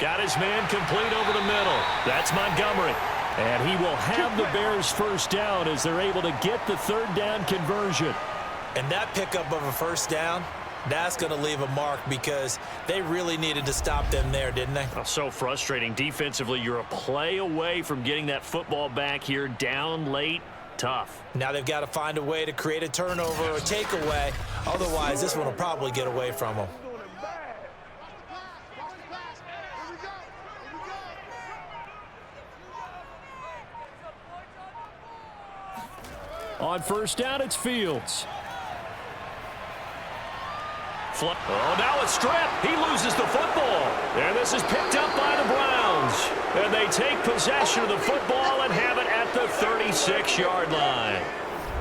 Speaker 2: Got his man complete over the middle. That's Montgomery. And he will have the Bears first down as they're able to get the third down conversion.
Speaker 3: And that pickup of a first down, that's going to leave a mark because they really needed to stop them there, didn't they?
Speaker 2: Oh, so frustrating. Defensively, you're a play away from getting that football back here down late. Tough.
Speaker 3: Now they've got to find a way to create a turnover or a takeaway. Otherwise, this one will probably get away from them.
Speaker 2: On first down, it's Fields. Oh, now it's stripped. He loses the football. And this is picked up by the Browns. And they take possession of the football and have it at the 36-yard line.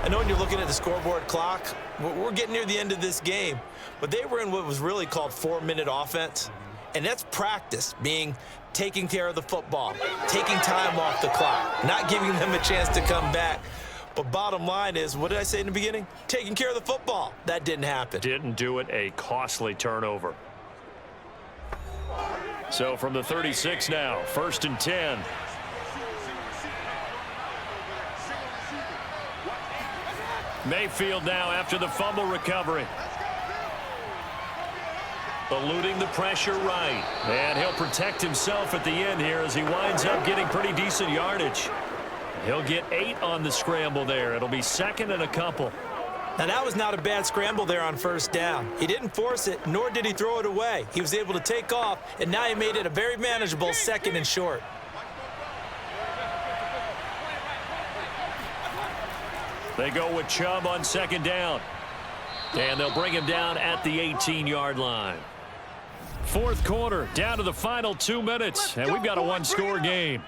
Speaker 3: I know when you're looking at the scoreboard clock, we're getting near the end of this game, but they were in what was really called 4-minute offense. And that's practice, being taking care of the football, taking time off the clock, not giving them a chance to come back. But bottom line is, what did I say in the beginning? Taking care of the football. That didn't happen.
Speaker 2: Didn't do it. A costly turnover. So from the 36 now, 1st and 10. Mayfield now after the fumble recovery. Eluding the pressure right. And he'll protect himself at the end here as he winds up getting pretty decent yardage. He'll get 8 on the scramble there. It'll be 2nd and a couple.
Speaker 3: Now, that was not a bad scramble there on first down. He didn't force it, nor did he throw it away. He was able to take off, and now he made it a very manageable 2nd and short.
Speaker 2: They go with Chubb on 2nd down. And they'll bring him down at the 18-yard line. 4th quarter, down to the final 2 minutes, and we've got a one-score game.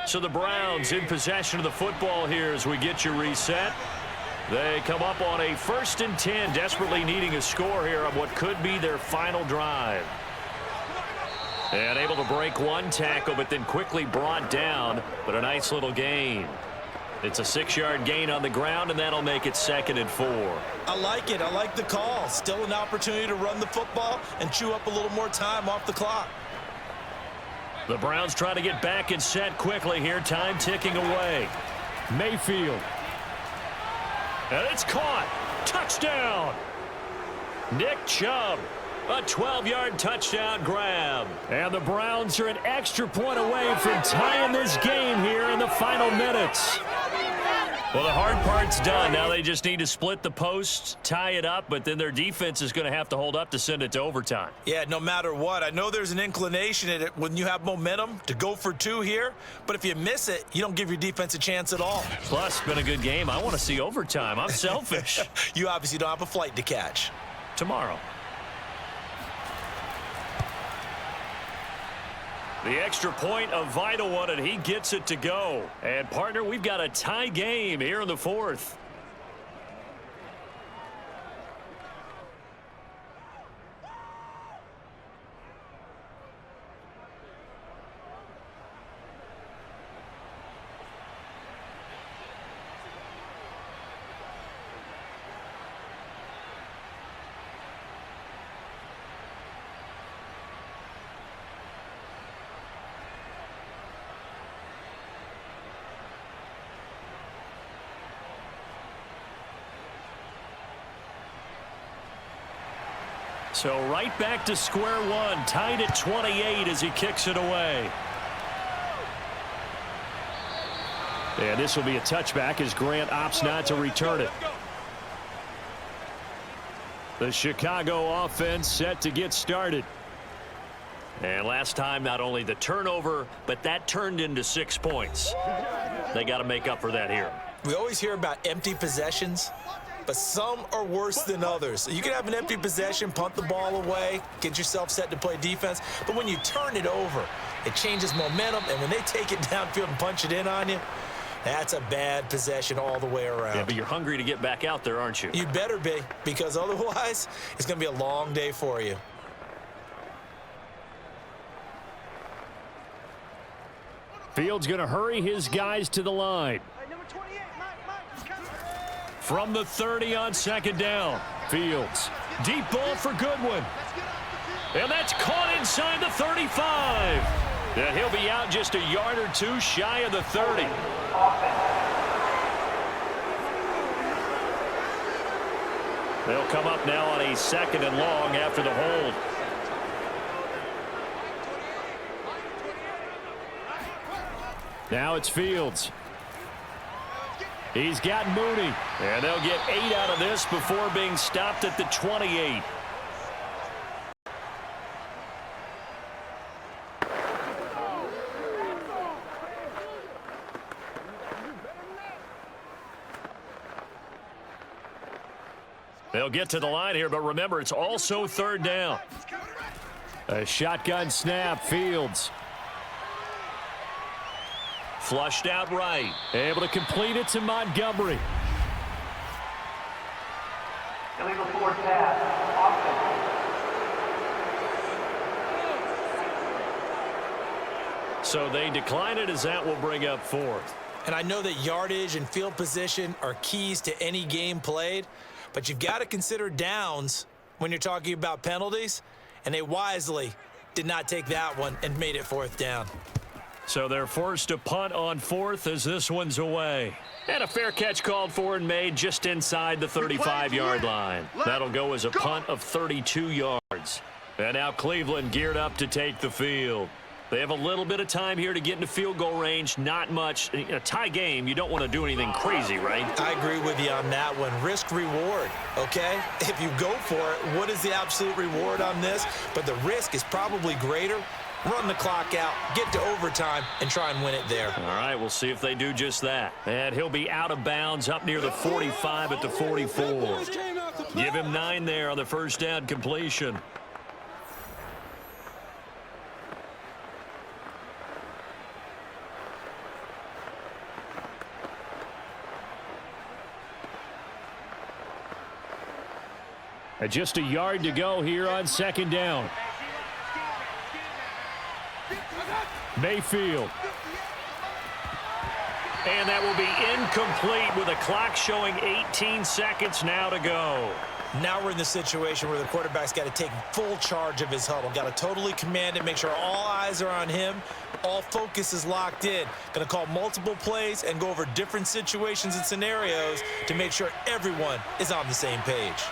Speaker 2: So the Browns in possession of the football here as we get you reset. They come up on a 1st and 10, desperately needing a score here on what could be their final drive. And able to break one tackle, but then quickly brought down, but a nice little gain. It's a 6-yard gain on the ground, and that'll make it 2nd and 4.
Speaker 3: I like it. I like the call. Still an opportunity to run the football and chew up a little more time off the clock.
Speaker 2: The Browns try to get back and set quickly here. Time ticking away. Mayfield. And it's caught. Touchdown. Nick Chubb. A 12-yard touchdown grab. And the Browns are an extra point away from tying this game here in the final minutes. Well, the hard part's done. Now they just need to split the posts, tie it up, but then their defense is going to have to hold up to send it to overtime.
Speaker 3: Yeah, no matter what. I know there's an inclination in it when you have momentum to go for 2 here, but if you miss it, you don't give your defense a chance at all.
Speaker 2: Plus, it's been a good game. I want to see overtime. I'm selfish.
Speaker 3: You obviously don't have a flight to catch.
Speaker 2: Tomorrow. The extra point, a vital one, and he gets it to go. And, partner, we've got a tie game here in the 4th. So right back to square one, tied at 28 as he kicks it away. And this will be a touchback as Grant opts not to return it. The Chicago offense set to get started. And last time, not only the turnover, but that turned into 6 points. They got to make up for that here.
Speaker 3: We always hear about empty possessions, but some are worse than others. You can have an empty possession, punt the ball away, get yourself set to play defense, but when you turn it over, it changes momentum, and when they take it downfield and punch it in on you, that's a bad possession all the way around.
Speaker 2: Yeah, but you're hungry to get back out there, aren't you?
Speaker 3: You better be, because otherwise, it's going to be a long day for you.
Speaker 4: Field's going to hurry his guys to the line.
Speaker 5: Hey, number 28, Mike, he's coming.
Speaker 4: From the 30 on second down. Fields. Deep ball for Goodwin. And that's caught inside the 35. And he'll be out just a yard or two shy of the 30. They'll come up now on a 2nd and long after the hold. Now it's Fields. He's got Mooney. And they'll get 8 out of this before being stopped at the 28. They'll get to the line here, but remember, it's also 3rd down. A shotgun snap, Fields. Flushed out right. Able to complete it to Montgomery.
Speaker 7: Illegal 4 pass.
Speaker 4: So they decline it as that will bring up 4th.
Speaker 3: And I know that yardage and field position are keys to any game played, but you've got to consider downs when you're talking about penalties, and they wisely did not take that one and made it 4th down.
Speaker 4: So they're forced to punt on 4th as this one's away. And a fair catch called for and made just inside the 35-yard line. That'll go as a punt of 32 yards. And now Cleveland geared up to take the field. They have a little bit of time here to get into field goal range. Not much. In a tie game, you don't want to do anything crazy, right?
Speaker 3: I agree with you on that one. Risk reward, okay? If you go for it, what is the absolute reward on this? But the risk is probably greater. Run the clock out, get to overtime, and try and win it there.
Speaker 4: All right, we'll see if they do just that. And he'll be out of bounds up near the 45 at the 44. Give him 9 there on the first down completion. And just a yard to go here on 2nd down. Mayfield. And that will be incomplete with a clock showing 18 seconds now to go.
Speaker 3: Now we're in the situation where the quarterback's got to take full charge of his huddle. Got to totally command it, make sure all eyes are on him. All focus is locked in. Going to call multiple plays and go over different situations and scenarios to make sure everyone is on the same page.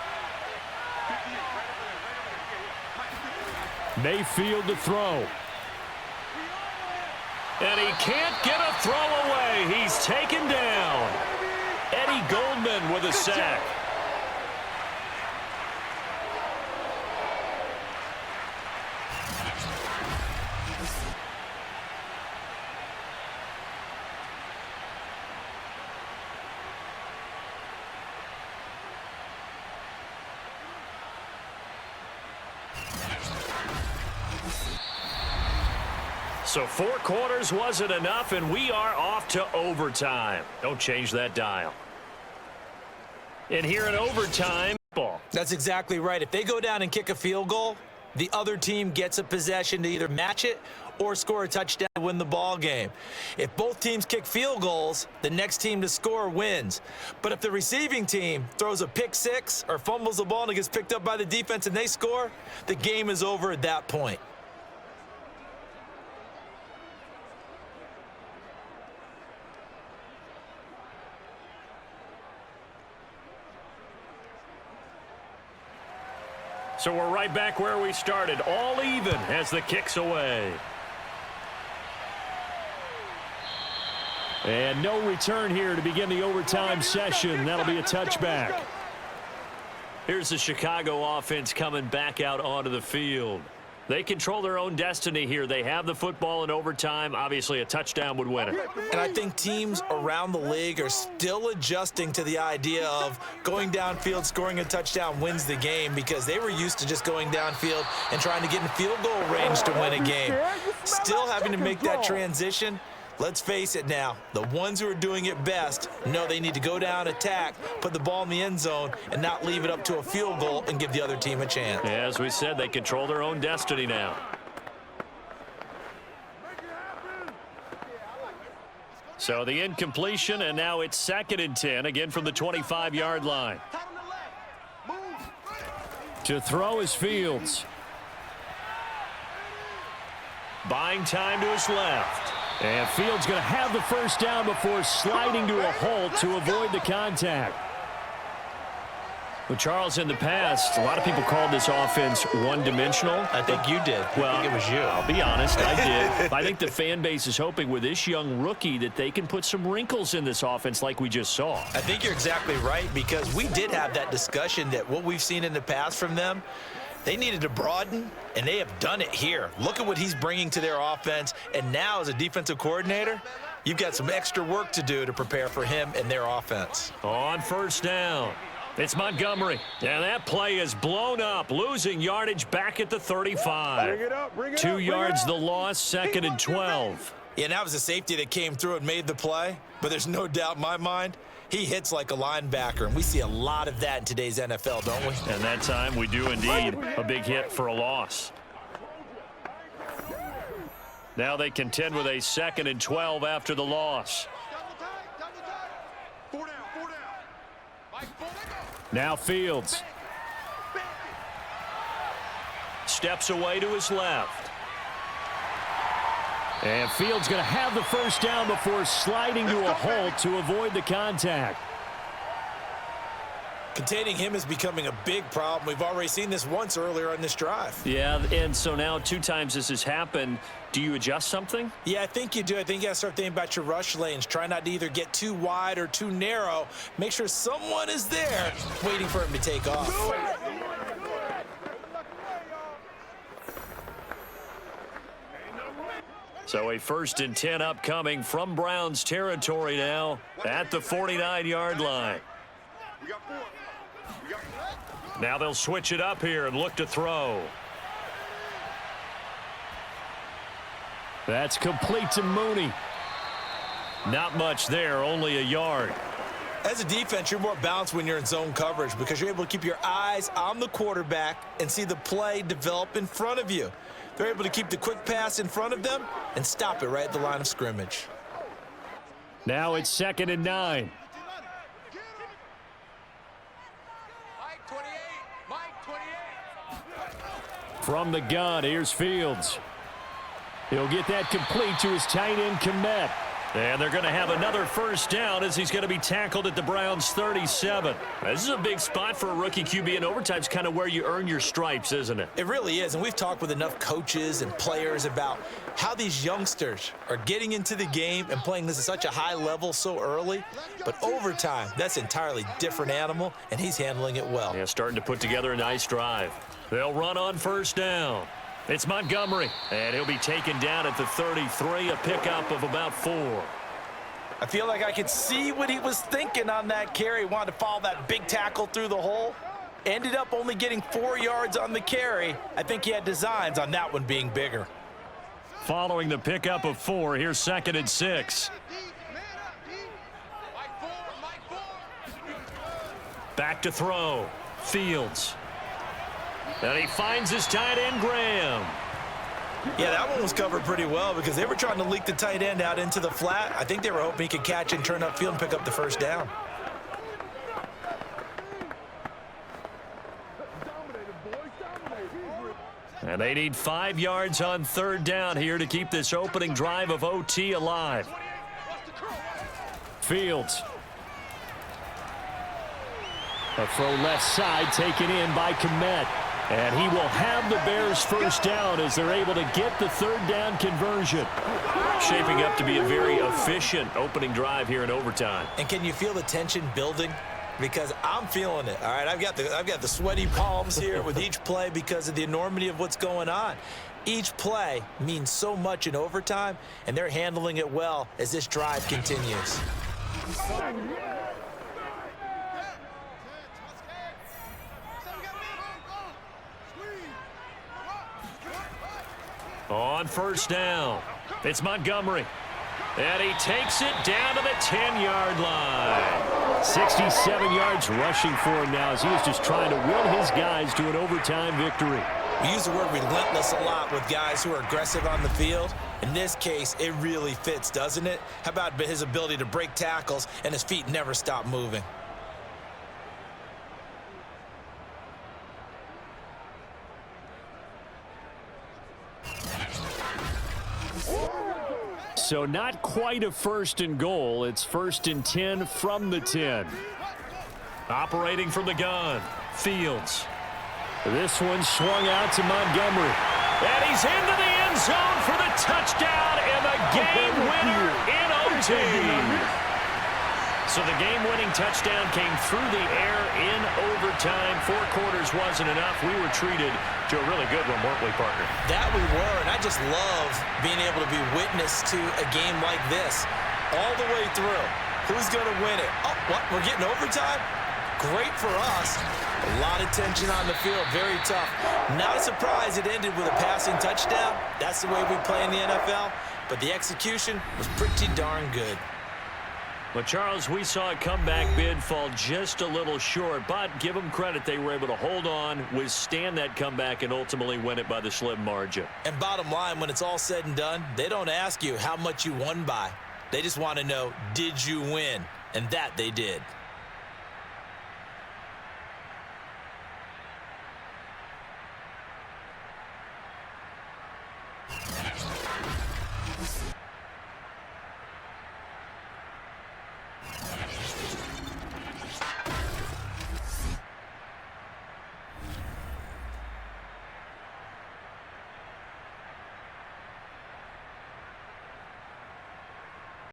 Speaker 4: Mayfield to throw. And he can't get a throw away. He's taken down. Eddie Goldman with a sack. So 4 quarters wasn't enough, and we are off to overtime. Don't change that dial. And here in overtime, ball.
Speaker 3: That's exactly right. If they go down and kick a field goal, the other team gets a possession to either match it or score a touchdown to win the ball game. If both teams kick field goals, the next team to score wins. But if the receiving team throws a pick 6 or fumbles the ball and it gets picked up by the defense and they score, the game is over at that point.
Speaker 4: So we're right back where we started, all even as the kick's away. And no return here to begin the overtime session. That'll be a touchback. Here's the Chicago offense coming back out onto the field. They control their own destiny here. They have the football in overtime. Obviously, a touchdown would win it.
Speaker 3: And I think teams around the league are still adjusting to the idea of going downfield, scoring a touchdown wins the game, because they were used to just going downfield and trying to get in field goal range to win a game. Still having to make that transition. Let's face it now, the ones who are doing it best know they need to go down, attack, put the ball in the end zone, and not leave it up to a field goal and give the other team a chance.
Speaker 4: As we said, they control their own destiny now.
Speaker 2: So the incompletion, and now it's 2nd and 10, again from the 25-yard line. To throw is Fields. Buying time to his left. And Fields going to have the first down before sliding to a halt to avoid the contact. Well, Charles, in the past, a lot of people called this offense one-dimensional.
Speaker 3: I think you did.
Speaker 2: Well,
Speaker 3: I think it was you.
Speaker 2: I'll be honest, I did. I think the fan base is hoping with this young rookie that they can put some wrinkles in this offense like we just saw.
Speaker 3: I think you're exactly right, because we did have that discussion that what we've seen in the past from them, they needed to broaden, and they have done it here. Look at what he's bringing to their offense, and now as a defensive coordinator, you've got some extra work to do to prepare for him and their offense.
Speaker 2: On first down, it's Montgomery, and that play is blown up, losing yardage back at the 35. 2 yards the loss, 2nd and 12.
Speaker 3: Yeah, that was a safety that came through and made the play, but there's no doubt in my mind, he hits like a linebacker, and we see a lot of that in today's NFL, don't we?
Speaker 2: And that time we do indeed a big hit for a loss. Now they contend with a 2nd and 12 after the loss. Now Fields. Steps away to his left. And Fields going to have the first down before sliding to a halt to avoid the contact.
Speaker 3: Containing him is becoming a big problem. We've already seen this once earlier on this drive.
Speaker 2: Yeah, and so now 2 times this has happened. Do you adjust something?
Speaker 3: Yeah, I think you do. I think you got to start thinking about your rush lanes. Try not to either get too wide or too narrow. Make sure someone is there waiting for him to take off.
Speaker 2: So a 1st and 10 upcoming from Browns territory now at the 49-yard line. Now they'll switch it up here and look to throw. That's complete to Mooney. Not much there, only a yard.
Speaker 3: As a defense, you're more balanced when you're in zone coverage because you're able to keep your eyes on the quarterback and see the play develop in front of you. They're able to keep the quick pass in front of them and stop it right at the line of scrimmage.
Speaker 2: Now it's 2nd and 9. From the gun, here's Fields. He'll get that complete to his tight end, Komet. And they're going to have another first down as he's going to be tackled at the Browns' 37. This is a big spot for a rookie QB, and overtime's kind of where you earn your stripes, isn't it?
Speaker 3: It really is, and we've talked with enough coaches and players about how these youngsters are getting into the game and playing this at such a high level so early. But overtime, that's an entirely different animal, and he's handling it well.
Speaker 2: Yeah, starting to put together a nice drive. They'll run on first down. It's Montgomery, and he'll be taken down at the 33, a pickup of about 4.
Speaker 3: I feel like I could see what he was thinking on that carry. Wanted to follow that big tackle through the hole. Ended up only getting 4 yards on the carry. I think he had designs on that one being bigger.
Speaker 2: Following the pickup of 4, here's 2nd and 6. Back to throw. Fields. And he finds his tight end, Graham.
Speaker 3: Yeah, that one was covered pretty well because they were trying to leak the tight end out into the flat. I think they were hoping he could catch and turn upfield and pick up the first down.
Speaker 2: And they need 5 yards on 3rd down here to keep this opening drive of OT alive. Fields. A throw left side taken in by Komet. And he will have the Bears first down as they're able to get the 3rd down conversion. Shaping up to be a very efficient opening drive here in overtime.
Speaker 3: And can you feel the tension building? Because I'm feeling it. All right, I've got the sweaty palms here with each play because of the enormity of what's going on. Each play means so much in overtime, and they're handling it well as this drive continues.
Speaker 2: On first down, it's Montgomery. And he takes it down to the 10-yard line. 67 yards rushing for him now as he is just trying to will his guys to an overtime victory.
Speaker 3: We use the word relentless a lot with guys who are aggressive on the field. In this case, it really fits, doesn't it? How about his ability to break tackles and his feet never stop moving?
Speaker 2: So not quite a 1st and goal. It's 1st and 10 from the 10. Operating from the gun, Fields. This one swung out to Montgomery. And he's into the end zone for the touchdown and the game winner in OT. So the game-winning touchdown came through the air in overtime. 4 quarters wasn't enough. We were treated to a really good one, weren't we, partner?
Speaker 3: That we were, and I just love being able to be witness to a game like this all the way through. Who's going to win it? Oh, what? We're getting overtime? Great for us. A lot of tension on the field. Very tough. Not a surprise it ended with a passing touchdown. That's the way we play in the NFL. But the execution was pretty darn good.
Speaker 2: Well, Charles, we saw a comeback bid fall just a little short, but give them credit. They were able to hold on, withstand that comeback, and ultimately win it by the slim margin.
Speaker 3: And bottom line, when it's all said and done, they don't ask you how much you won by. They just want to know, did you win? And that they did.